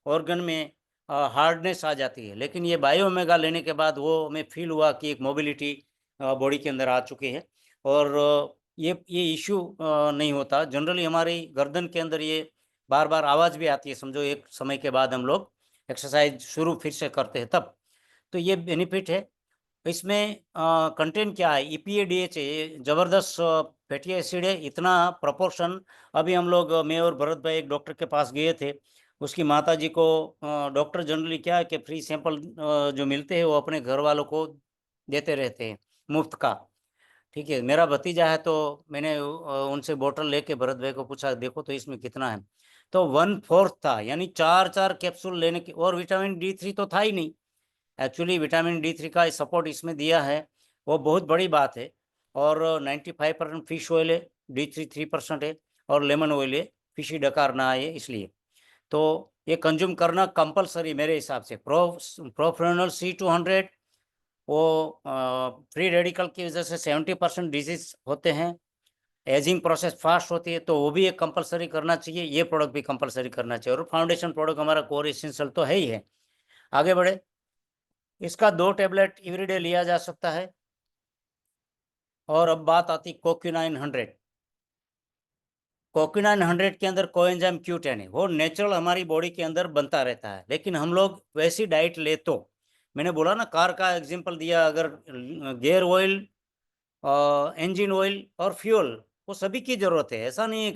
ऑर्गन में हार्डनेस आ जाती है। लेकिन ये बायो ओमेगा लेने के बाद वो हमें फील हुआ कि एक मोबिलिटी बॉडी के अंदर आ चुकी है, और ये इश्यू नहीं होता। जनरली हमारी गर्दन के अंदर ये बार बार आवाज़ भी आती है, समझो एक समय के बाद हम लोग एक्सरसाइज शुरू फिर से करते हैं तब। तो ये बेनिफिट है। इसमें कंटेंट क्या है, ईपीए डीएच है, ये ज़बरदस्त फैटी एसिड है, इतना प्रोपोर्शन। अभी हम लोग मैं और भरत भाई एक डॉक्टर के पास गए थे, उसकी माता जी को डॉक्टर जनरली क्या है कि फ्री सैंपल जो मिलते हैं वो अपने घर वालों को देते रहते हैं, मुफ्त का। ठीक है, मेरा भतीजा है तो मैंने उनसे बोतल लेके भरत भाई को पूछा देखो तो इसमें कितना है, तो 1/4 था, यानी 4 कैप्सूल लेने की। और विटामिन D3 तो था ही नहीं। एक्चुअली विटामिन D3 का सपोर्ट इसमें दिया है, वो बहुत बड़ी बात है। और 95% फिश ऑयल है, D3 3% है, और लेमन ऑयल है, फिशी डकार ना आए इसलिए। तो ये कंज्यूम करना कंपलसरी मेरे हिसाब से। प्रोफ्रेनल C200 वो फ्री रेडिकल की वजह से 70% डिजीज होते हैं, एजिंग प्रोसेस फास्ट होती है, तो वो भी एक कंपलसरी करना चाहिए, ये प्रोडक्ट भी कंपलसरी करना चाहिए। और फाउंडेशन प्रोडक्ट हमारा कोर एसेंशियल तो है ही है। आगे बढ़े, इसका 2 टैबलेट एवरीडे लिया जा सकता है। और अब बात आती कोक्यूनाइन 100। कोक्यूनाइन 100 के अंदर कोएंजाइम Q10 है, वो नेचुरल हमारी बॉडी के अंदर बनता रहता है। लेकिन हम लोग वैसी डाइट ले तो, मैंने बोला ना कार का एग्जांपल दिया, अगर गियर ऑयल, इंजन ऑयल और फ्यूल, वो सभी की जरूरत है। ऐसा नहीं है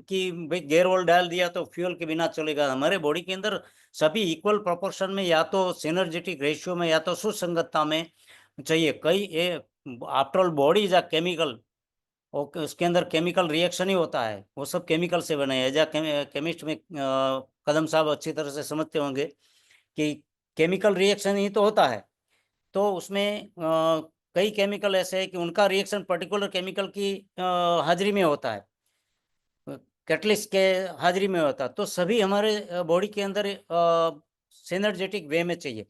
कि भाई गियर ऑयल डाल दिया तो फ्यूल के बिना चलेगा। हमारे बॉडी के अंदर सभी इक्वल प्रोपोर्शन में, या तो सिनर्जेटिक रेशियो में, या तो सुसंगतता में चाहिए। कई ये after all body is a chemical, और उसके अंदर केमिकल रिएक्शन ही होता है, वो सब केमिकल से बने हैं। एज केमिस्ट में कदम साहब अच्छी तरह से समझते होंगे कि केमिकल रिएक्शन ही तो होता है। तो उसमें कई केमिकल ऐसे हैं कि उनका रिएक्शन पर्टिकुलर केमिकल की हाजिरी में होता है, कैटलिस्ट के हाजिरी में होता है। तो सभी हमारे बॉडी के अंदर सिनर्जेटिक वे में चाहिए।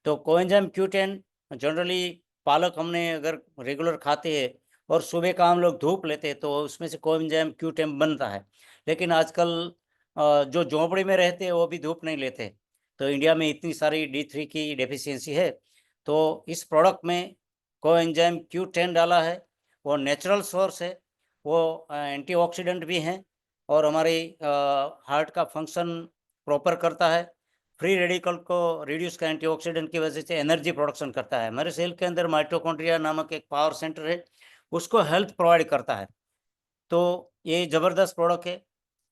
तो कोएंजाइम Q10 जनरली, पालक हमने अगर रेगुलर खाते हैं और सुबह का हम लोग धूप लेते हैं तो उसमें से कोएंजाइम Q10 बनता है। लेकिन आजकल जो झोंपड़ी में रहते हैं वो भी धूप नहीं लेते, तो इंडिया में इतनी सारी D3 की डेफिशिएंसी है। तो इस प्रोडक्ट में कोएंजाइम Q10 डाला है, वो नेचुरल सोर्स है, वो एंटीऑक्सीडेंट भी हैं, और हमारी हार्ट का फंक्शन प्रॉपर करता है। फ्री रेडिकल को रिड्यूस का एंटीऑक्सीडेंट की वजह से एनर्जी प्रोडक्शन करता है। हमारे सेल के अंदर माइटोकॉन्ड्रिया नामक एक पावर सेंटर है, उसको हेल्थ प्रोवाइड करता है। तो ये ज़बरदस्त प्रोडक्ट है,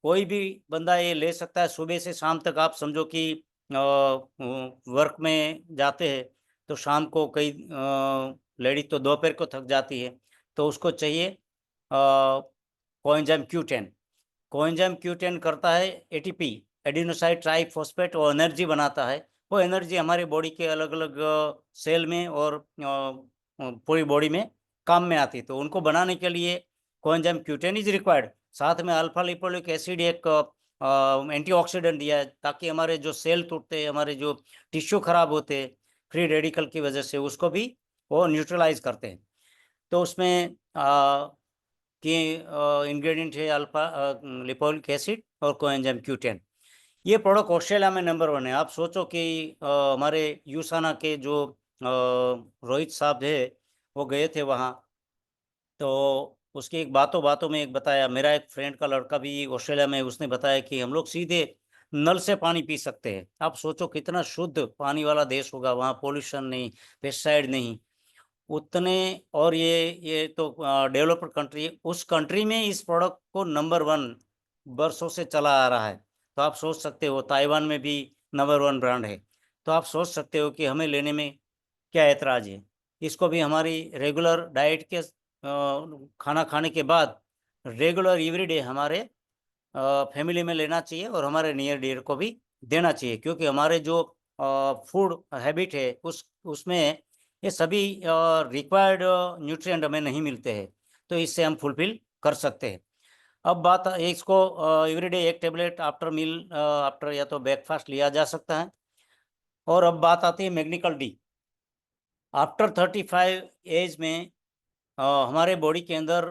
कोई भी बंदा ये ले सकता है। सुबह से शाम तक आप समझो कि वर्क में जाते हैं तो शाम को कई लेडीज तो दोपहर को थक जाती है, तो उसको चाहिए कोएंजाइम Q10। कोएंजाइम Q10 करता है ATP, एडिनोसाइड ट्राइफॉस्फेट वो एनर्जी बनाता है। वो एनर्जी हमारे बॉडी के अलग अलग सेल में और पूरी बॉडी में काम में आती है। तो उनको बनाने के लिए कोएंजाइम क्यूटेन इज रिक्वायर्ड। साथ में अल्फा लिपोलिक एसिड एक एंटीऑक्सीडेंट दिया है, ताकि हमारे जो सेल टूटते हैं, हमारे जो टिश्यू खराब होते हैं फ्री रेडिकल की वजह से, उसको भी वो न्यूट्रलाइज करते हैं। तो उसमें के इंग्रेडिएंट है अल्फा लिपोलिक एसिड और कोएंजाइम क्यूटेन। ये प्रोडक्ट ऑस्ट्रेलिया में नंबर 1 है। आप सोचो कि हमारे यूसाना के जो रोहित साहब है वो गए थे वहाँ, तो उसकी एक बातों बातों में एक बताया, मेरा एक फ्रेंड का लड़का भी ऑस्ट्रेलिया में, उसने बताया कि हम लोग सीधे नल से पानी पी सकते हैं। आप सोचो कितना शुद्ध पानी वाला देश होगा वहाँ, पोल्यूशन नहीं, पेस्टिसाइड नहीं उतने। और ये तो डेवलप्ड कंट्री है, उस कंट्री में इस प्रोडक्ट को नंबर 1 बरसों से चला आ रहा है। तो आप सोच सकते हो ताइवान में भी नंबर 1 ब्रांड है। तो आप सोच सकते हो कि हमें लेने में क्या ऐतराज है। इसको भी हमारी रेगुलर डाइट के खाना खाने के बाद रेगुलर एवरीडे हमारे फैमिली में लेना चाहिए, और हमारे नियर डियर को भी देना चाहिए, क्योंकि हमारे जो फूड हैबिट है उसमें ये सभी रिक्वायर्ड न्यूट्रिएंट हमें नहीं मिलते हैं। तो इससे हम फुलफिल कर सकते हैं। अब बात इसको एवरीडे एक टेबलेट आफ्टर मील, आफ्टर या तो ब्रेकफास्ट लिया जा सकता है। और अब बात आती है मैग्निकल डी। आफ्टर 35 एज में हमारे बॉडी के अंदर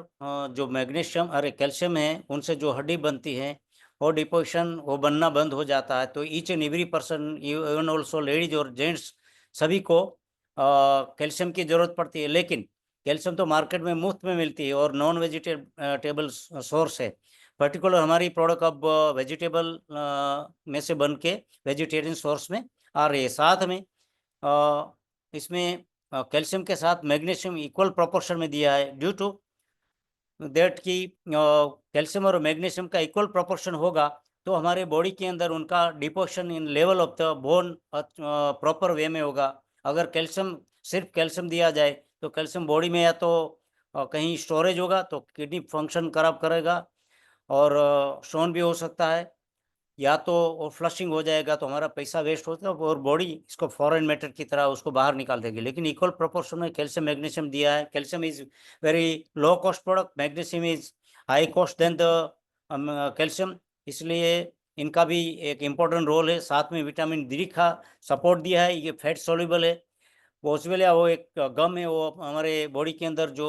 जो मैग्नीशियम अरे कैल्शियम है, उनसे जो हड्डी बनती है वो डिपोजिशन वो बनना बंद हो जाता है। तो each and every person, even also ladies और जेंट्स, सभी को कैल्शियम की ज़रूरत पड़ती है। लेकिन कैल्शियम तो मार्केट में मुफ्त में मिलती है और नॉन वेजिटेबल सोर्स है। पर्टिकुलर हमारी प्रोडक्ट अब वेजिटेबल में से बन के वेजिटेरियन सोर्स में आ रही है। साथ में इसमें कैल्शियम के साथ मैग्नीशियम इक्वल प्रोपोर्शन में दिया है। ड्यू टू दैट कि कैल्शियम और मैग्नीशियम का इक्वल प्रोपोर्शन होगा तो हमारे बॉडी के अंदर उनका deposition in level of the bone proper way में होगा। अगर कैल्शियम सिर्फ कैल्शियम दिया जाए तो कैल्शियम बॉडी में या तो कहीं स्टोरेज होगा तो किडनी फंक्शन खराब करेगा और स्टोन भी हो सकता है, या तो वो फ्लशिंग हो जाएगा तो हमारा पैसा वेस्ट होता है और बॉडी इसको फॉरेन मैटर की तरह उसको बाहर निकाल देगी। लेकिन इक्वल प्रोपोर्शन में कैल्शियम मैग्नीशियम दिया है। Calcium is very low cost product, magnesium is high cost than the calcium, इसलिए इनका भी एक इम्पोर्टेंट रोल है। साथ में विटामिन डी का सपोर्ट दिया है। ये फैट सोल्यूबल है। बोसवेलिया वो एक गम है, वो हमारे बॉडी के अंदर जो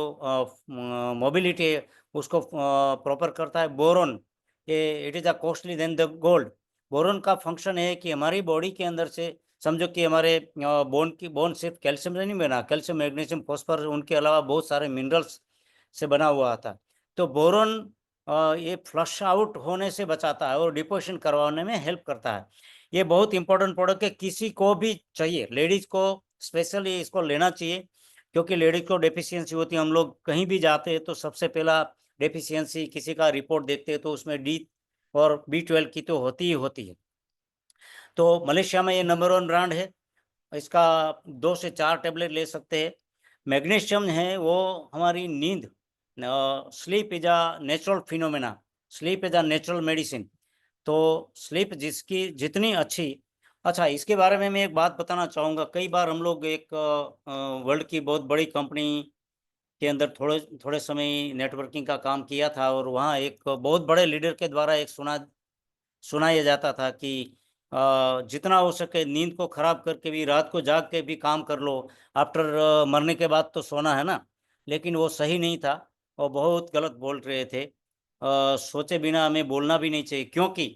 मोबिलिटी है उसको प्रॉपर करता है। बोरोन, ये it is a costly than the gold. Boron का फंक्शन है कि हमारी बॉडी के अंदर से समझो कि हमारे बोन सिर्फ कैल्शियम से नहीं बना, कैल्शियम मैग्नीशियम फॉस्फोरस उनके अलावा बहुत सारे मिनरल्स से बना हुआ आता। तो बोरोन ये फ्लश आउट होने से बचाता है और डिपोजिशन करवाने में हेल्प करता है। ये बहुत इंपॉर्टेंट प्रोडक्ट है, किसी को भी चाहिए, लेडीज को स्पेशली इसको लेना चाहिए, क्योंकि लेडीज को डेफिशिएंसी होती है। हम लोग कहीं भी जाते हैं तो सबसे पहला डेफिशिएंसी किसी का रिपोर्ट देखते हैं तो उसमें डी और B12 की तो होती ही होती है। तो मलेशिया में ये नंबर 1 ब्रांड है। इसका 2 से 4 टेबलेट ले सकते हैं। मैग्नीशियम है वो हमारी नींद, sleep is a natural phenomena, sleep is a natural medicine. तो स्लीप जिसकी जितनी अच्छी, अच्छा इसके बारे में मैं एक बात बताना चाहूँगा। कई बार हम लोग एक वर्ल्ड की बहुत बड़ी कंपनी के अंदर थोड़े थोड़े समय नेटवर्किंग का काम किया था, और वहाँ एक बहुत बड़े लीडर के द्वारा एक सुनाया जाता था कि जितना हो सके नींद को खराब करके भी, रात को जाग के भी काम कर लो, आफ्टर मरने के बाद तो सोना है ना। लेकिन वो सही नहीं था, वो बहुत गलत बोल रहे थे। सोचे बिना हमें बोलना भी नहीं चाहिए, क्योंकि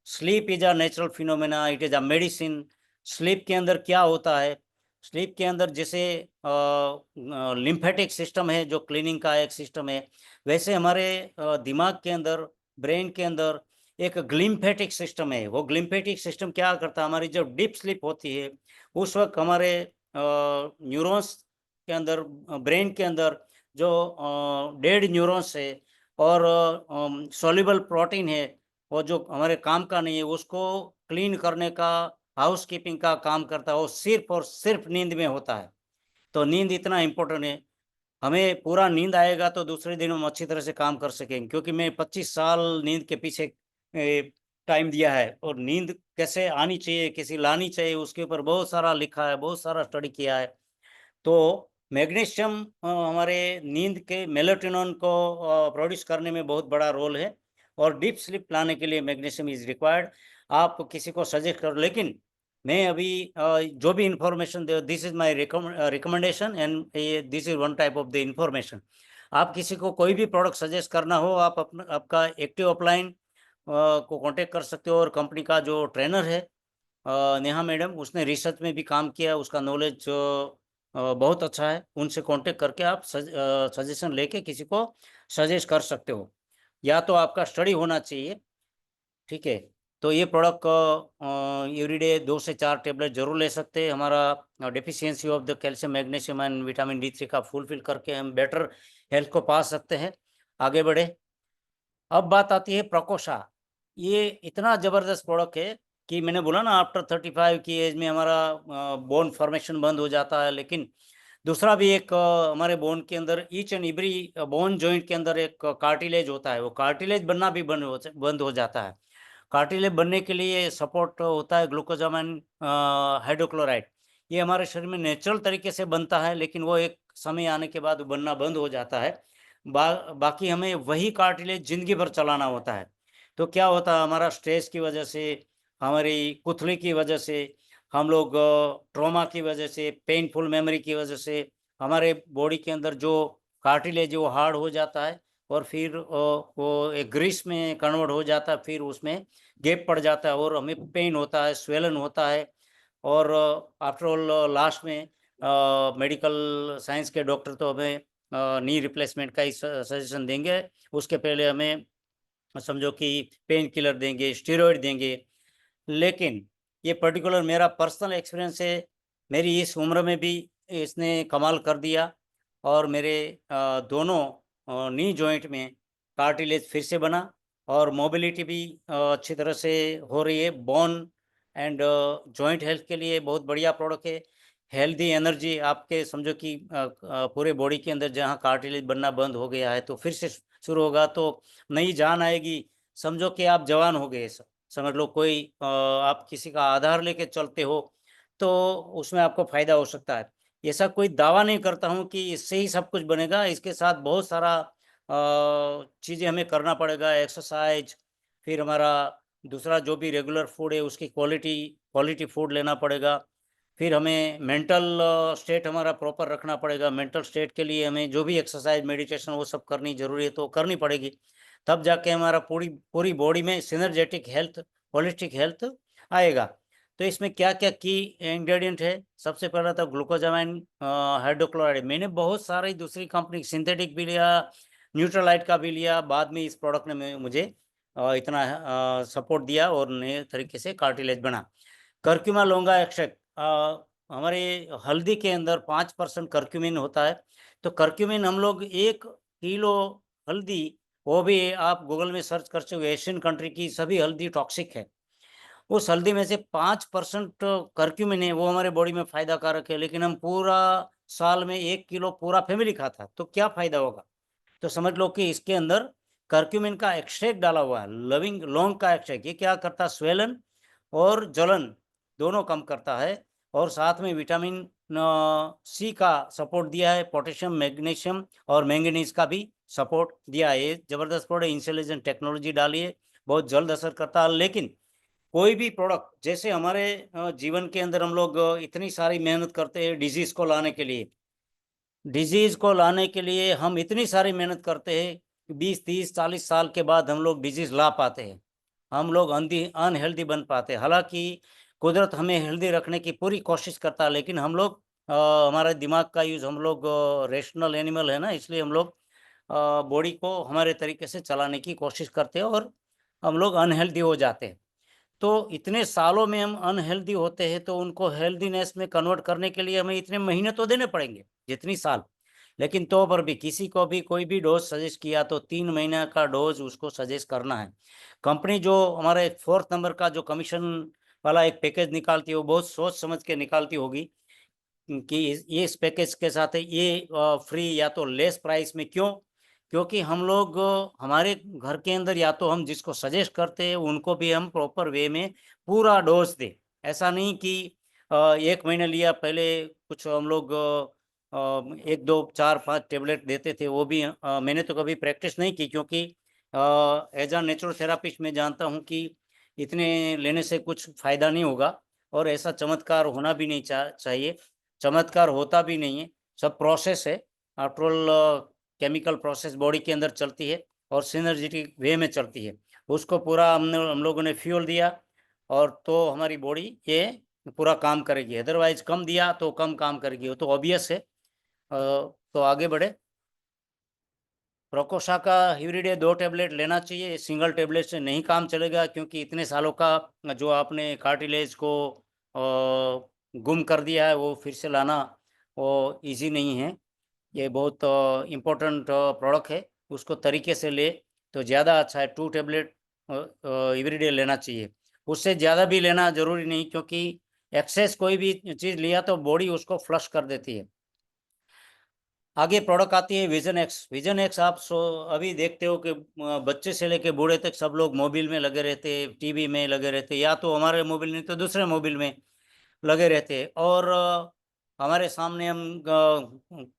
sleep is a natural phenomena, it is a medicine. Sleep के अंदर क्या होता है, स्लीप के अंदर जैसे लिम्फेटिक सिस्टम है जो क्लीनिंग का एक सिस्टम है, वैसे हमारे दिमाग के अंदर, ब्रेन के अंदर एक ग्लिम्फेटिक सिस्टम है। वो ग्लिम्फेटिक सिस्टम क्या करता है, हमारी जब डीप स्लीप होती है उस वक्त हमारे न्यूरॉन्स के अंदर, ब्रेन के अंदर जो डेड न्यूरॉन्स है और सॉल्युबल प्रोटीन है, वो जो हमारे काम का नहीं है उसको क्लीन करने का, हाउस कीपिंग का काम करता है। वो सिर्फ और सिर्फ नींद में होता है। तो नींद इतना इम्पोर्टेंट है। हमें पूरा नींद आएगा तो दूसरे दिन हम अच्छी तरह से काम कर सकेंगे, क्योंकि मैं 25 साल नींद के पीछे टाइम दिया है, और नींद कैसे आनी चाहिए, कैसी लानी चाहिए, उसके ऊपर बहुत सारा लिखा है, बहुत सारा स्टडी किया है। तो मैग्नीशियम हमारे नींद के मेलेटोनिन को प्रोड्यूस करने में बहुत बड़ा रोल है, और डीप स्लीप लाने के लिए मैग्नीशियम इज रिक्वायर्ड। आप किसी को सजेस्ट करो, लेकिन मैं अभी जो भी information they, this is my recommendation and this is one type of the information. आप किसी को कोई भी प्रोडक्ट सजेस्ट करना हो, आप अपना आपका एक्टिव अपलाइन को कांटेक्ट कर सकते हो, और कंपनी का जो ट्रेनर है नेहा मैडम, उसने रिसर्च में भी काम किया है, उसका नॉलेज बहुत अच्छा है, उनसे कांटेक्ट करके आप सजेशन लेके किसी को सजेस्ट कर सकते हो, या तो आपका स्टडी होना चाहिए, ठीक है। तो ये प्रोडक्ट एवरीडे 2 से 4 टेबलेट जरूर ले सकते हैं। हमारा deficiency of the calcium, magnesium and vitamin D3 का फुलफिल करके हम बेटर हेल्थ को पा सकते हैं। आगे बढ़े। अब बात आती है प्रकोशा। ये इतना जबरदस्त प्रोडक्ट है कि मैंने बोला ना, आफ्टर 35 की एज में हमारा बोन फॉर्मेशन बंद हो जाता है, लेकिन दूसरा भी एक हमारे बोन के अंदर, each and every bone joint के अंदर एक कार्टिलेज होता है, वो कार्टिलेज बनना भी बंद हो जाता है। कार्टिलेज बनने के लिए सपोर्ट होता है ग्लूकोजामाइन हाइड्रोक्लोराइड। ये हमारे शरीर में नेचुरल तरीके से बनता है, लेकिन वो एक समय आने के बाद बनना बंद हो जाता है। बाकी हमें वही कार्टिलेज जिंदगी भर चलाना होता है। तो क्या होता है, हमारा स्ट्रेस की वजह से, हमारी कुथली की वजह से, हम लोग ट्रॉमा की वजह से, पेनफुल मेमोरी की वजह से, हमारे बॉडी के अंदर जो कार्टिलेज वो हार्ड हो जाता है, और फिर वो एक ग्रीस में कन्वर्ट हो जाता है, फिर उसमें गैप पड़ जाता है, और हमें पेन होता है, स्वेलन होता है, और आफ्टर ऑल लास्ट में मेडिकल साइंस के डॉक्टर तो हमें नी रिप्लेसमेंट का ही सजेशन देंगे। उसके पहले हमें समझो कि पेन किलर देंगे, स्टेरॉइड देंगे। लेकिन ये पर्टिकुलर मेरा पर्सनल एक्सपीरियंस है, मेरी इस उम्र में भी इसने कमाल कर दिया, और मेरे दोनों नी जॉइंट में कार्टिलेज फिर से बना, और मोबिलिटी भी अच्छी तरह से हो रही है। बोन एंड जॉइंट हेल्थ के लिए बहुत बढ़िया प्रोडक्ट है। हेल्दी एनर्जी आपके समझो कि पूरे बॉडी के अंदर जहाँ कार्टिलेज बनना बंद हो गया है, तो फिर से शुरू होगा, तो नई जान आएगी। समझो कि आप जवान हो गए, समझ लो कोई आप किसी का आधार लेके चलते हो, तो उसमें आपको फायदा हो सकता है। ऐसा कोई दावा नहीं करता हूँ कि इससे ही सब कुछ बनेगा, इसके साथ बहुत सारा चीज़ें हमें करना पड़ेगा, एक्सरसाइज, फिर हमारा दूसरा जो भी रेगुलर फूड है उसकी क्वालिटी क्वालिटी फूड लेना पड़ेगा, फिर हमें मेंटल स्टेट हमारा प्रॉपर रखना पड़ेगा। मेंटल स्टेट के लिए हमें जो भी एक्सरसाइज, मेडिटेशन वो सब करनी जरूरी है, तो करनी पड़ेगी, तब जाके हमारा पूरी पूरी बॉडी में सिनर्जेटिक हेल्थ, होलिस्टिक हेल्थ आएगा। तो इसमें क्या क्या की इंग्रेडिएंट है, सबसे पहला तो ग्लूकोजामाइन हाइड्रोक्लोराइड। मैंने बहुत सारी दूसरी कंपनी सिंथेटिक भी लिया, न्यूट्रलाइट का भी लिया, बाद में इस प्रोडक्ट ने मुझे इतना सपोर्ट दिया और नए तरीके से कार्टिलेज बना। कर्क्यूमा लोंगा एक्सट्रैक्ट, हमारे हल्दी के अंदर 5% कर्क्यूमिन होता है। तो कर्क्यूमिन हम लोग 1 किलो हल्दी, वो भी आप गूगल में सर्च कर सकते हो, एशियन कंट्री की सभी हल्दी टॉक्सिक है, उस हल्दी में से 5% कर्क्यूमिन है, वो हमारे बॉडी में फायदा कारक है। लेकिन हम पूरा साल में 1 किलो पूरा फैमिली खाता है, तो क्या फायदा होगा। तो समझ लो कि इसके अंदर कर्क्यूमिन का एक्सट्रैक्ट डाला हुआ है, लविंग लौंग का एक्सट्रैक्ट। ये क्या करता है, स्वेलन और जलन दोनों कम करता है, और साथ में विटामिन सी का सपोर्ट दिया है, पोटेशियम, मैग्नीशियम और मैंगनीज का भी सपोर्ट दिया है। ये जबरदस्त प्रोडक्ट, इंटेलिजेंट टेक्नोलॉजी डाली है, बहुत जल्द असर करता है। लेकिन कोई भी प्रोडक्ट, जैसे हमारे जीवन के अंदर हम लोग इतनी सारी मेहनत करते हैं डिजीज को लाने के लिए, डिजीज को लाने के लिए हम इतनी सारी मेहनत करते हैं, 20 30 40 साल के बाद हम लोग डिजीज ला पाते हैं, हम लोग अनहेल्दी बन पाते हैं। हालांकि कुदरत हमें हेल्दी रखने की पूरी कोशिश करता है, लेकिन हम लोग हमारे दिमाग का यूज, हम लोग रेशनल एनिमल है ना, इसलिए हम लोग बॉडी को हमारे तरीके से चलाने की कोशिश करते हैं, और हम लोग अनहेल्दी हो जाते हैं। तो इतने सालों में हम अनहेल्दी होते हैं, तो उनको हेल्दीनेस में कन्वर्ट करने के लिए हमें इतने महीने तो देने पड़ेंगे, जितनी साल। लेकिन तो पर भी किसी को भी कोई भी डोज सजेस्ट किया, तो 3 महीने का डोज उसको सजेस्ट करना है। कंपनी जो हमारे 4th नंबर का जो कमीशन वाला एक पैकेज निकालती है, वो बहुत सोच समझ के निकालती होगी कि ये इस पैकेज के साथ ये फ्री या तो लेस प्राइस में क्यों, क्योंकि हम लोग हमारे घर के अंदर या तो हम जिसको सजेस्ट करते हैं उनको भी हम प्रॉपर वे में पूरा डोज दें। ऐसा नहीं कि 1 महीना लिया, पहले कुछ हम लोग 1, 2, 4, 5 टेबलेट देते थे, वो भी मैंने तो कभी प्रैक्टिस नहीं की, क्योंकि एज अ नेचुरोथेरापिस्ट मैं जानता हूँ कि इतने लेने से कुछ फ़ायदा नहीं होगा, और ऐसा चमत्कार होना भी नहीं चाहिए। चमत्कार होता भी नहीं है, सब प्रोसेस है। After all chemical process body के अंदर चलती है और सिनर्जेटिक वे में चलती है। उसको पूरा हम लोगों ने फ्यूल दिया, और तो हमारी बॉडी ये पूरा काम करेगी। अदरवाइज कम दिया तो कम काम करेगी, वो तो ऑब्वियस है। तो आगे बढ़े। प्रोकोशा का एवरीडे 2 टेबलेट लेना चाहिए। सिंगल टेबलेट से नहीं काम चलेगा, क्योंकि इतने सालों का जो आपने कार्टिलेज को गुम कर दिया है, वो फिर से लाना वो इजी नहीं है। ये बहुत इम्पोर्टेंट प्रोडक्ट है, उसको तरीके से ले तो ज़्यादा अच्छा है। 2 टेबलेट एवरीडे लेना चाहिए। उससे ज़्यादा भी लेना ज़रूरी नहीं, क्योंकि एक्सेस कोई भी चीज़ लिया तो बॉडी उसको फ्लश कर देती है। आगे प्रोडक्ट आती है विजन एक्स। विजन एक्स आप अभी देखते हो कि बच्चे से लेके बूढ़े तक सब लोग मोबाइल में लगे रहते, टीवी में लगे रहते, या तो हमारे मोबाइल नहीं तो दूसरे मोबाइल में लगे रहते। और हमारे सामने हम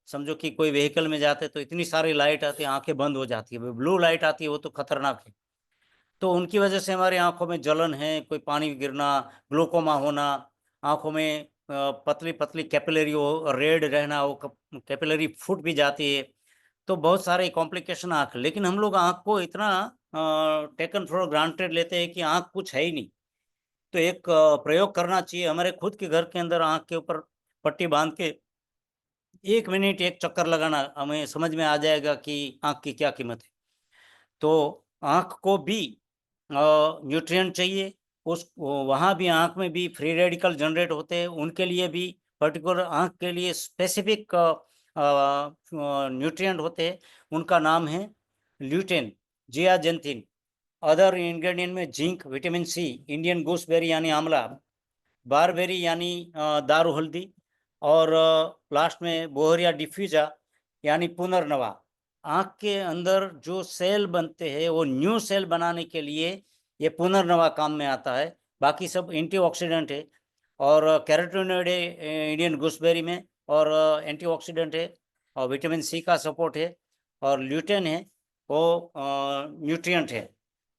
समझो कि कोई व्हीकल में जाते तो इतनी सारी लाइट आती है, आंखें बंद हो जाती है। ब्लू लाइट आती है, वो तो खतरनाक है। तो उनकी वजह से हमारी आंखों में जलन है, कोई पानी गिरना, ग्लोकोमा होना, आंखों में पतली पतली कैपिलरी हो, रेड रहना, वो कैपिलरी फूट भी जाती है। तो बहुत सारे कॉम्प्लिकेशन आँख। लेकिन हम लोग आँख को इतना टेकन फॉर ग्रांटेड लेते हैं कि आँख कुछ है ही नहीं। तो एक प्रयोग करना चाहिए। हमारे खुद के घर के अंदर आँख के ऊपर पट्टी बांध के 1 मिनट 1 चक्कर लगाना, हमें समझ में आ जाएगा कि आँख की क्या कीमत है। तो आँख को भी न्यूट्रिएंट चाहिए। उस वहाँ भी आँख में भी फ्री रेडिकल जनरेट होते हैं, उनके लिए भी पर्टिकुलर आँख के लिए स्पेसिफिक न्यूट्रिएंट होते हैं। उनका नाम है ल्यूटेन, जियाजेंथिन। अदर इंग्रेडिएंट में zinc, vitamin C, Indian gooseberry यानी आंवला, बारबेरी यानी दारू हल्दी, और लास्ट में बोहरिया डिफ्यूजा यानी पुनर्नवा। आँख के अंदर जो सेल बनते हैं वो न्यू सेल बनाने के लिए ये पुनर्नवा काम में आता है। बाकी सब एंटीऑक्सीडेंट है, और कैरोटीनॉइड है इंडियन गूसबेरी में, और एंटीऑक्सीडेंट है, और विटामिन सी का सपोर्ट है, और ल्यूटेन है, वो न्यूट्रिएंट है।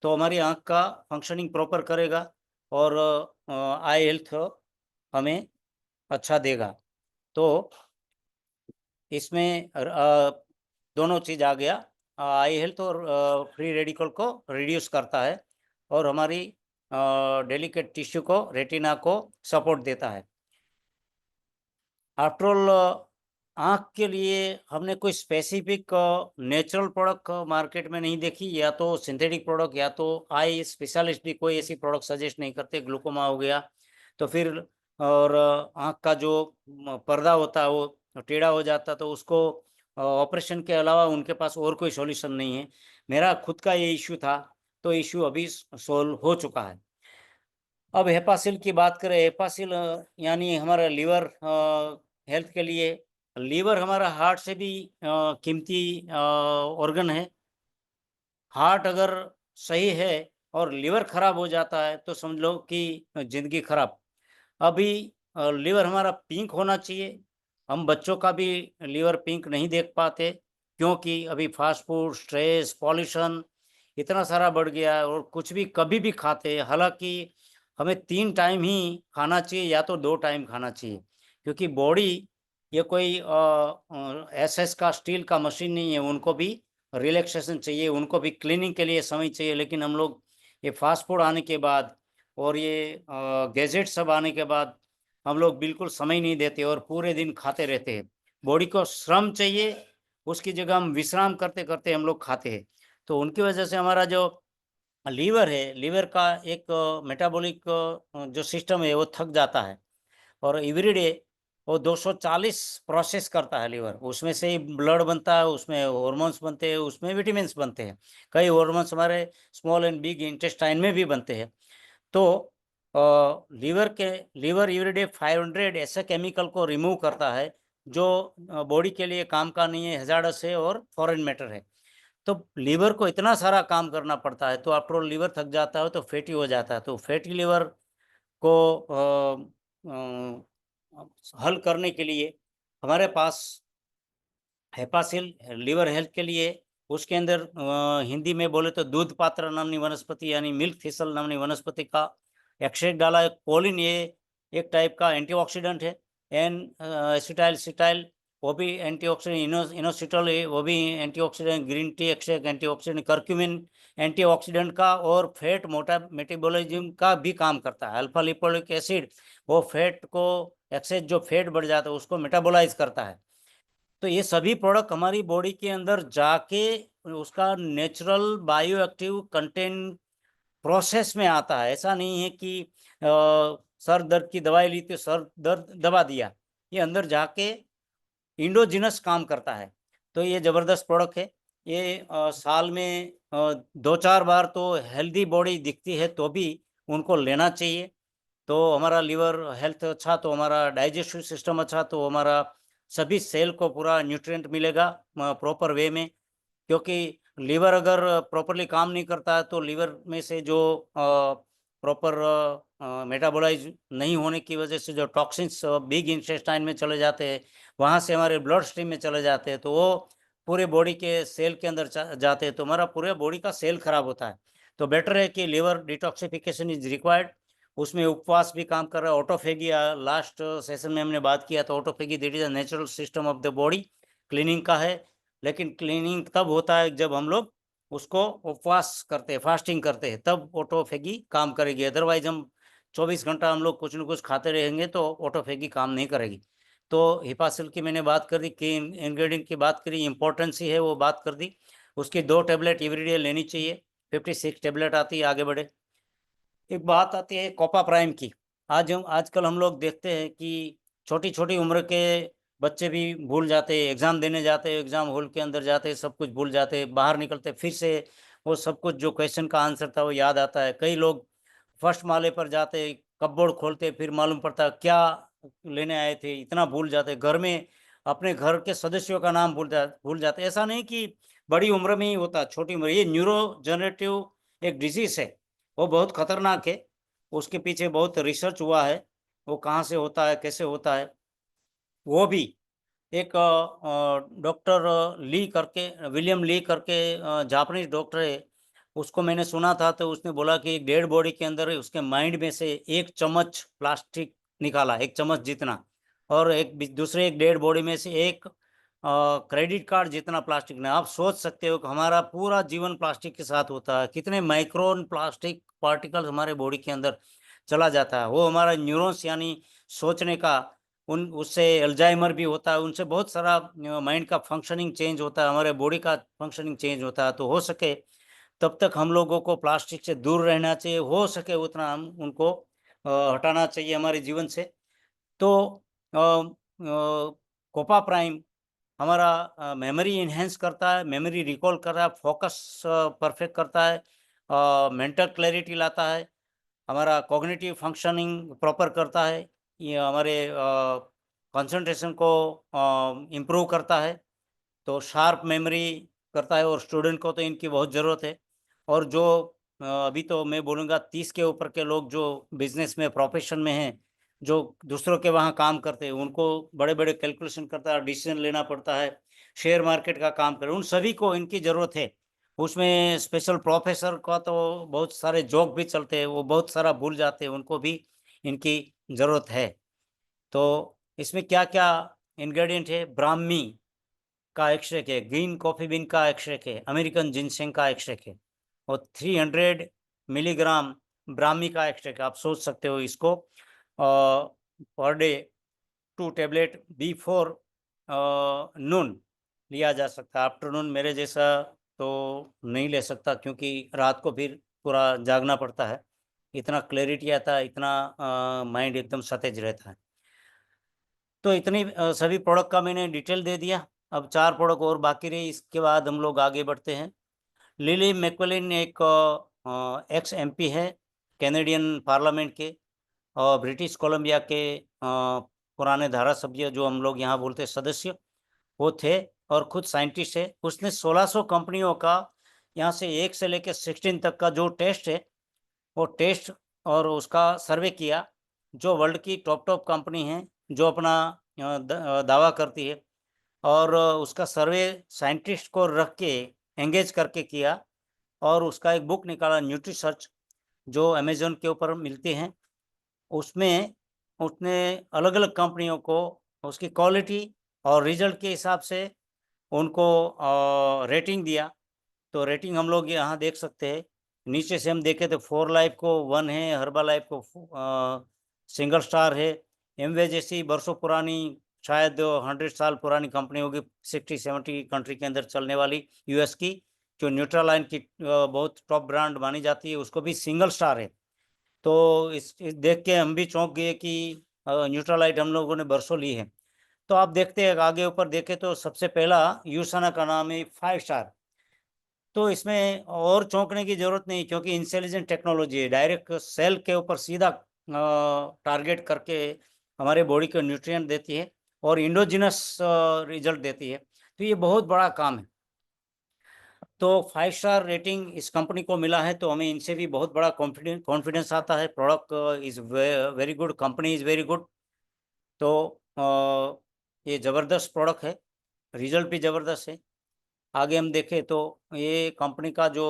तो हमारी आँख का फंक्शनिंग प्रॉपर करेगा, और आई हेल्थ हमें अच्छा देगा। तो इसमें दोनों चीज़ आ गया। आई हेल्थ और फ्री रेडिकल को रिड्यूस करता है, और हमारी डेलिकेट टिश्यू को, रेटिना को सपोर्ट देता है। आफ्टर ऑल आँख के लिए हमने कोई स्पेसिफिक नेचुरल प्रोडक्ट मार्केट में नहीं देखी, या तो सिंथेटिक प्रोडक्ट, या तो आई स्पेशलिस्ट भी कोई ऐसी प्रोडक्ट सजेस्ट नहीं करते। ग्लूकोमा हो गया तो फिर, और आँख का जो पर्दा होता है वो टेढ़ा हो जाता, तो उसको ऑपरेशन के अलावा उनके पास और कोई सॉल्यूशन नहीं है। मेरा खुद का ये इश्यू था, तो इश्यू अभी सोल्व हो चुका है। अब हेपासिल की बात करें। हेपासिल यानी हमारा लीवर हेल्थ के लिए। लीवर हमारा हार्ट से भी कीमती ऑर्गन है। हार्ट अगर सही है और लीवर खराब हो जाता है तो समझ लो कि जिंदगी खराब। अभी लीवर हमारा पिंक होना चाहिए। हम बच्चों का भी लीवर पिंक नहीं देख पाते, क्योंकि अभी फास्ट फूड, स्ट्रेस, पॉल्यूशन इतना सारा बढ़ गया है, और कुछ भी कभी भी खाते हैं। हालांकि हमें 3 टाइम ही खाना चाहिए, या तो 2 टाइम खाना चाहिए, क्योंकि बॉडी ये कोई एसएस का स्टील का मशीन नहीं है। उनको भी रिलैक्सेशन चाहिए, उनको भी क्लीनिंग के लिए समय चाहिए। लेकिन हम लोग ये फास्ट फूड आने के बाद और ये गैजेट सब आने के बाद हम लोग बिल्कुल समय नहीं देते, और पूरे दिन खाते रहते हैं। बॉडी को श्रम चाहिए, उसकी जगह हम विश्राम करते करते हम लोग खाते हैं। तो उनकी वजह से हमारा जो लीवर है, लीवर का एक मेटाबॉलिक जो सिस्टम है वो थक जाता है, और एवरीडे वो 240 प्रोसेस करता है लीवर। उसमें से ही ब्लड बनता है, उसमें हार्मोन्स बनते हैं, उसमें विटामिन्स बनते हैं। कई हार्मोन्स हमारे स्मॉल एंड बिग इंटेस्टाइन में भी बनते हैं। तो लीवर एवरीडे 500 ऐसे केमिकल को रिमूव करता है जो बॉडी के लिए काम का नहीं है, हैजार्डस है और फॉरेन मैटर है। तो लीवर को इतना सारा काम करना पड़ता है, तो आफ्टर ऑल लीवर थक जाता है तो फैटी हो जाता है। तो फैटी लीवर को हल करने के लिए हमारे पास हेपासिल लीवर हेल्थ के लिए, उसके अंदर हिंदी में बोले तो दूध पात्र नामनी वनस्पति यानी मिल्क थिसल नामनी वनस्पति का एक्सट्रैक्ट डाला है। कोलिन ये एक टाइप का एंटीऑक्सीडेंट है। एन एसिटाइल सिटाइल वो भी एंटीऑक्सीडेंट, इनोसिटल वो भी antioxidant, green tea extract antioxidant, curcumin antioxidant का और फैट मोटा मेटाबॉलिज्म का भी काम करता है। अल्फा लिपोलिक एसिड वो फैट को एक्सेस जो फैट बढ़ जाता है उसको मेटाबोलाइज करता है। तो ये सभी प्रोडक्ट हमारी बॉडी के अंदर जाके उसका नेचुरल बायोएक्टिव कंटेंट प्रोसेस में आता है। ऐसा नहीं है कि सर दर्द की दवाई ली तो सर दर्द दबा दिया, ये अंदर जाके इंडोजिनस काम करता है। तो ये ज़बरदस्त प्रोडक्ट है। ये साल में 2-4 बार तो हेल्दी बॉडी दिखती है तो भी उनको लेना चाहिए। तो हमारा लीवर हेल्थ अच्छा, तो हमारा डाइजेस्टिव सिस्टम अच्छा, तो हमारा सभी सेल को पूरा न्यूट्रिएंट मिलेगा प्रॉपर वे में। क्योंकि लीवर अगर प्रॉपरली काम नहीं करता है तो लीवर में से जो प्रॉपर मेटाबोलाइज नहीं होने की वजह से जो टॉक्सिन्स बिग इंटेस्टाइन में चले जाते हैं, वहाँ से हमारे ब्लड स्ट्रीम में चले जाते हैं, तो वो पूरे बॉडी के सेल के अंदर जाते हैं, तो हमारा पूरे बॉडी का सेल खराब होता है। तो बेटर है कि लीवर डिटॉक्सिफिकेशन इज रिक्वायर्ड। उसमें उपवास भी काम कर रहा है। ऑटोफेगी लास्ट सेशन में हमने बात किया, तो autophagy that is a natural system of the body, cleaning का है। लेकिन क्लीनिंग तब होता है जब हम लोग उसको उपवास करते हैं, फास्टिंग करते हैं, तब ऑटोफेगी काम करेगी। अदरवाइज हम 24 घंटा हम लोग कुछ न कुछ खाते रहेंगे तो ऑटोफेगी काम नहीं करेगी। तो हिपासिल की मैंने बात कर दी, कि इंग्रेडिएंट की बात करी, इंपॉर्टेंस ही है वो बात कर दी। उसकी 2 टेबलेट एवरीडे लेनी चाहिए। 56 टेबलेट आती है। आगे बढ़े, एक बात आती है कोपा प्राइम की। आजकल हम लोग देखते हैं कि छोटी छोटी उम्र के बच्चे भी भूल जाते हैं, एग्जाम देने जाते हैं, एग्जाम हॉल के अंदर जाते हैं, सब कुछ भूल जाते हैं, बाहर निकलते फिर से वो सब कुछ जो क्वेश्चन का आंसर था वो याद आता है। कई लोग फर्स्ट माले पर जाते, कपबोर्ड खोलते, फिर मालूम पड़ता क्या लेने आए थे, इतना भूल जाते। घर में अपने घर के सदस्यों का नाम भूल जाते। ऐसा नहीं कि बड़ी उम्र में ही होता, छोटी उम्र। ये न्यूरो जनरेटिव एक डिजीज है, वो बहुत खतरनाक है। उसके पीछे बहुत रिसर्च हुआ है, वो कहाँ से होता है, कैसे होता है। वो भी एक डॉक्टर ली करके, विलियम ली करके जापानीज डॉक्टर है, उसको मैंने सुना था। तो उसने बोला कि एक डेड बॉडी के अंदर उसके माइंड में से 1 चम्मच प्लास्टिक निकाला, 1 चम्मच जितना, और दूसरे एक डेड बॉडी में से एक क्रेडिट कार्ड जितना प्लास्टिक ने। आप सोच सकते हो कि हमारा पूरा जीवन प्लास्टिक के साथ होता है, कितने माइक्रोन प्लास्टिक पार्टिकल्स हमारे बॉडी के अंदर चला जाता है। वो हमारा न्यूरॉन्स यानी सोचने का, उन उससे अल्जाइमर भी होता है, उनसे बहुत सारा माइंड का फंक्शनिंग चेंज होता है, हमारे बॉडी का फंक्शनिंग चेंज होता है। तो हो सके तब तक हम लोगों को प्लास्टिक से दूर रहना चाहिए, हो सके उतना हम उनको हटाना चाहिए हमारे जीवन से। तो कोपा प्राइम हमारा मेमोरी इन्हेंस करता है, मेमोरी रिकॉल कर रहा है, फोकस परफेक्ट करता है, मेंटल क्लैरिटी लाता है, हमारा कॉग्निटिव फंक्शनिंग प्रॉपर करता है, ये हमारे कंसंट्रेशन को इम्प्रूव करता है, तो शार्प मेमोरी करता है। और स्टूडेंट को तो इनकी बहुत ज़रूरत है। और जो अभी तो मैं बोलूँगा 30 के ऊपर के लोग जो बिजनेस में, प्रोफेशन में हैं, जो दूसरों के वहाँ काम करते हैं, उनको बड़े बड़े कैलकुलेशन करता है, डिसीजन लेना पड़ता है, शेयर मार्केट का काम करें, उन सभी को इनकी ज़रूरत है। उसमें स्पेशल प्रोफेसर का तो बहुत सारे जोक भी चलते हैं, वो बहुत सारा भूल जाते हैं, उनको भी इनकी ज़रूरत है। तो इसमें क्या क्या इंग्रेडिएंट है? ब्राह्मी का एक्सट्रैक्ट है, ग्रीन कॉफ़ी बीन का एक्सट्रैक्ट है, अमेरिकन जिनसेंग का एक्सट्रैक्ट है, और 300 मिलीग्राम ब्राह्मी का एक्सट्रैक्ट। आप सोच सकते हो इसको पर डे 2 टेबलेट बिफोर नून लिया जा सकता है। आफ्टरनून मेरे जैसा तो नहीं ले सकता, क्योंकि रात को फिर पूरा जागना पड़ता है, इतना क्लैरिटी आता है, इतना माइंड एकदम सतेज रहता है। तो इतनी सभी प्रोडक्ट का मैंने डिटेल दे दिया। अब 4 प्रोडक्ट और बाकी रही, इसके बाद हम लोग आगे बढ़ते हैं। लिली मैकक्लेन एक एक्स एमपी है, कैनेडियन पार्लियामेंट के और ब्रिटिश कोलंबिया के पुराने धारासभ्य, जो हम लोग यहाँ बोलते हैं सदस्य, वो थे। और खुद साइंटिस्ट है। उसने 1600 कंपनियों का यहाँ से 1 से लेकर 16 तक का जो टेस्ट है वो टेस्ट और उसका सर्वे किया। जो वर्ल्ड की टॉप कंपनी है जो अपना दावा करती है, और उसका सर्वे साइंटिस्ट को रख के एंगेज करके किया, और उसका एक बुक निकाला न्यूट्री सर्च, जो अमेजोन के ऊपर मिलती हैं। उसमें उसने अलग अलग कंपनियों को उसकी क्वालिटी और रिजल्ट के हिसाब से उनको रेटिंग दिया। तो रेटिंग हम लोग यहाँ देख सकते हैं। नीचे से हम देखें तो 4 लाइफ को 1 है, हर्बा लाइफ को सिंगल स्टार है। एमवे जैसी बरसों पुरानी, शायद 100 साल पुरानी कंपनी होगी, 60-70 कंट्री के अंदर चलने वाली, यूएस की, जो न्यूट्रालाइन की बहुत टॉप ब्रांड मानी जाती है, उसको भी सिंगल स्टार है। तो इस देख के हम भी चौंक गए कि न्यूट्रालाइट हम लोगों ने बरसों ली है। तो आप देखते हैं आगे ऊपर देखें तो सबसे पहला यूसाना का नाम है 5 स्टार। तो इसमें और चौंकने की जरूरत नहीं, क्योंकि इंटेलिजेंट टेक्नोलॉजी है, डायरेक्ट सेल के ऊपर सीधा टारगेट करके हमारे बॉडी को न्यूट्रिएंट देती है और इंडोजिनस रिजल्ट देती है। तो ये बहुत बड़ा काम है। तो 5 स्टार रेटिंग इस कंपनी को मिला है, तो हमें इनसे भी बहुत बड़ा कॉन्फिडेंस आता है। Product is very good, company is very good. तो ये ज़बरदस्त प्रोडक्ट है, रिजल्ट भी ज़बरदस्त है। आगे हम देखें तो ये कंपनी का जो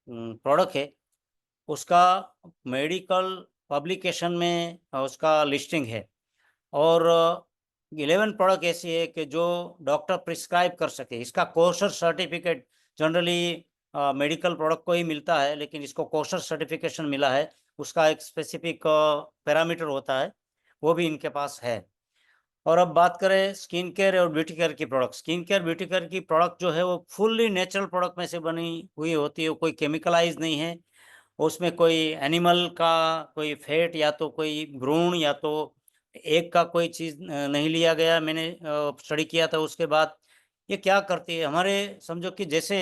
प्रोडक्ट है उसका मेडिकल पब्लिकेशन में उसका लिस्टिंग है, और 11 प्रोडक्ट ऐसी है कि जो डॉक्टर प्रिस्क्राइब कर सके। इसका courser certificate generally medical product को ही मिलता है, लेकिन इसको कोर्सर सर्टिफिकेशन मिला है। उसका एक स्पेसिफिक पैरामीटर होता है, वो भी इनके पास है। और अब बात करें स्किन केयर और ब्यूटी केयर की product. Skin care beauty care की प्रोडक्ट जो है वो फुल्ली नेचुरल प्रोडक्ट में से बनी हुई होती है, कोई केमिकलाइज नहीं है। उसमें कोई एनिमल का कोई फैट या तो कोई भ्रूण या तो एग का कोई चीज़ नहीं लिया गया। मैंने स्टडी किया था उसके बाद। ये क्या करती है, हमारे समझो कि जैसे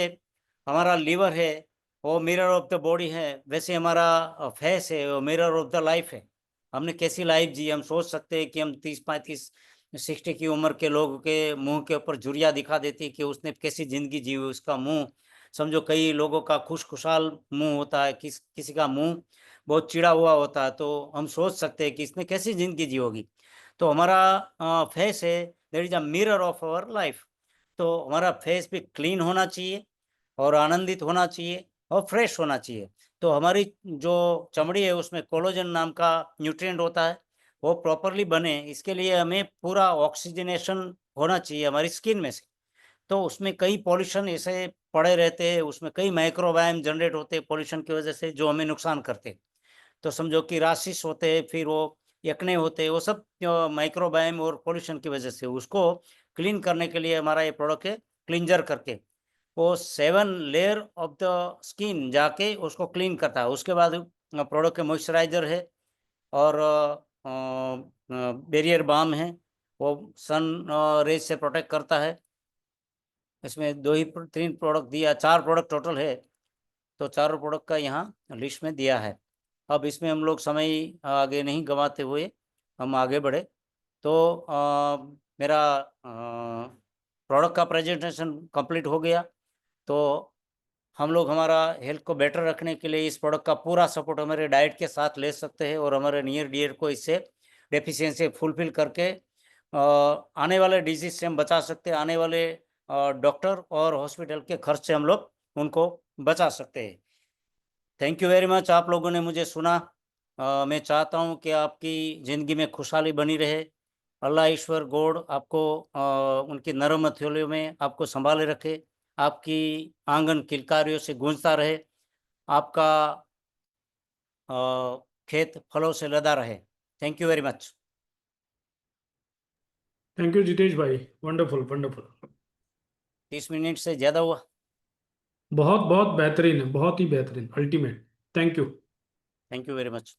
हमारा लीवर है वो मिरर ऑफ द बॉडी है, वैसे हमारा फेस है वो मिरर ऑफ द लाइफ है। हमने कैसी लाइफ जी, हम सोच सकते हैं कि हम 30-35-60 की उम्र के लोग के मुंह के ऊपर झुर्रियाँ दिखा देती कि उसने कैसी ज़िंदगी जी हुई। उसका मुंह समझो, कई लोगों का खुशखुशाल मुंह होता है, किसी का मुंह बहुत चिड़ा हुआ होता है, तो हम सोच सकते हैं कि इसने कैसी ज़िंदगी जी होगी। तो हमारा फेस है, that is a mirror of our life. तो हमारा फेस भी क्लीन होना चाहिए और आनंदित होना चाहिए और फ्रेश होना चाहिए। तो हमारी जो चमड़ी है उसमें कोलेजन नाम का न्यूट्रिएंट होता है, वो प्रॉपरली बने इसके लिए हमें पूरा ऑक्सीजनेशन होना चाहिए हमारी स्किन में से। तो उसमें कई पॉल्यूशन ऐसे पड़े रहते हैं, उसमें कई माइक्रोबायम जनरेट होते हैं पॉल्यूशन की वजह से, जो हमें नुकसान करते हैं। तो समझो कि राशिस होते हैं, फिर वो एक्ने होते हैं, वो सब माइक्रोबायम और पॉल्यूशन की वजह से। उसको क्लीन करने के लिए हमारा ये प्रोडक्ट है क्लींजर करके। वो 7 लेयर ऑफ द स्किन जाके उसको क्लीन करता है। उसके बाद प्रोडक्ट के मॉइस्चराइजर है और बैरियर बाम है, वो सन रेज से प्रोटेक्ट करता है। इसमें 2 ही 3 प्रोडक्ट दिया, 4 प्रोडक्ट टोटल है, तो चारों प्रोडक्ट का यहाँ लिस्ट में दिया है। अब इसमें हम लोग समय आगे नहीं गंवाते हुए हम आगे बढ़े। तो मेरा प्रोडक्ट का प्रेजेंटेशन कंप्लीट हो गया। तो हम लोग हमारा हेल्थ को बेटर रखने के लिए इस प्रोडक्ट का पूरा सपोर्ट हमारे डाइट के साथ ले सकते हैं, और हमारे नियर डियर को इससे डेफिशिएंसी फुलफिल करके आने वाले डिजीज से हम बचा सकते हैं। आने वाले डॉक्टर और हॉस्पिटल के खर्च से हम लोग उनको बचा सकते हैं। थैंक यू वेरी मच, आप लोगों ने मुझे सुना। मैं चाहता हूँ कि आपकी ज़िंदगी में खुशहाली बनी रहे। अल्लाह ईश्वर गॉड आपको उनकी नरम हथेलियों में आपको संभाले रखे, आपकी आंगन किलकारियों से गूंजता रहे, आपका खेत फलों से लदा रहे। Thank you very much. Thank you Jitesh भाई, वंडरफुल वंडरफुल। 30 मिनट से ज़्यादा हुआ। बहुत बहुत बेहतरीन है, बहुत ही बेहतरीन, ultimate. Thank you. Thank you very much.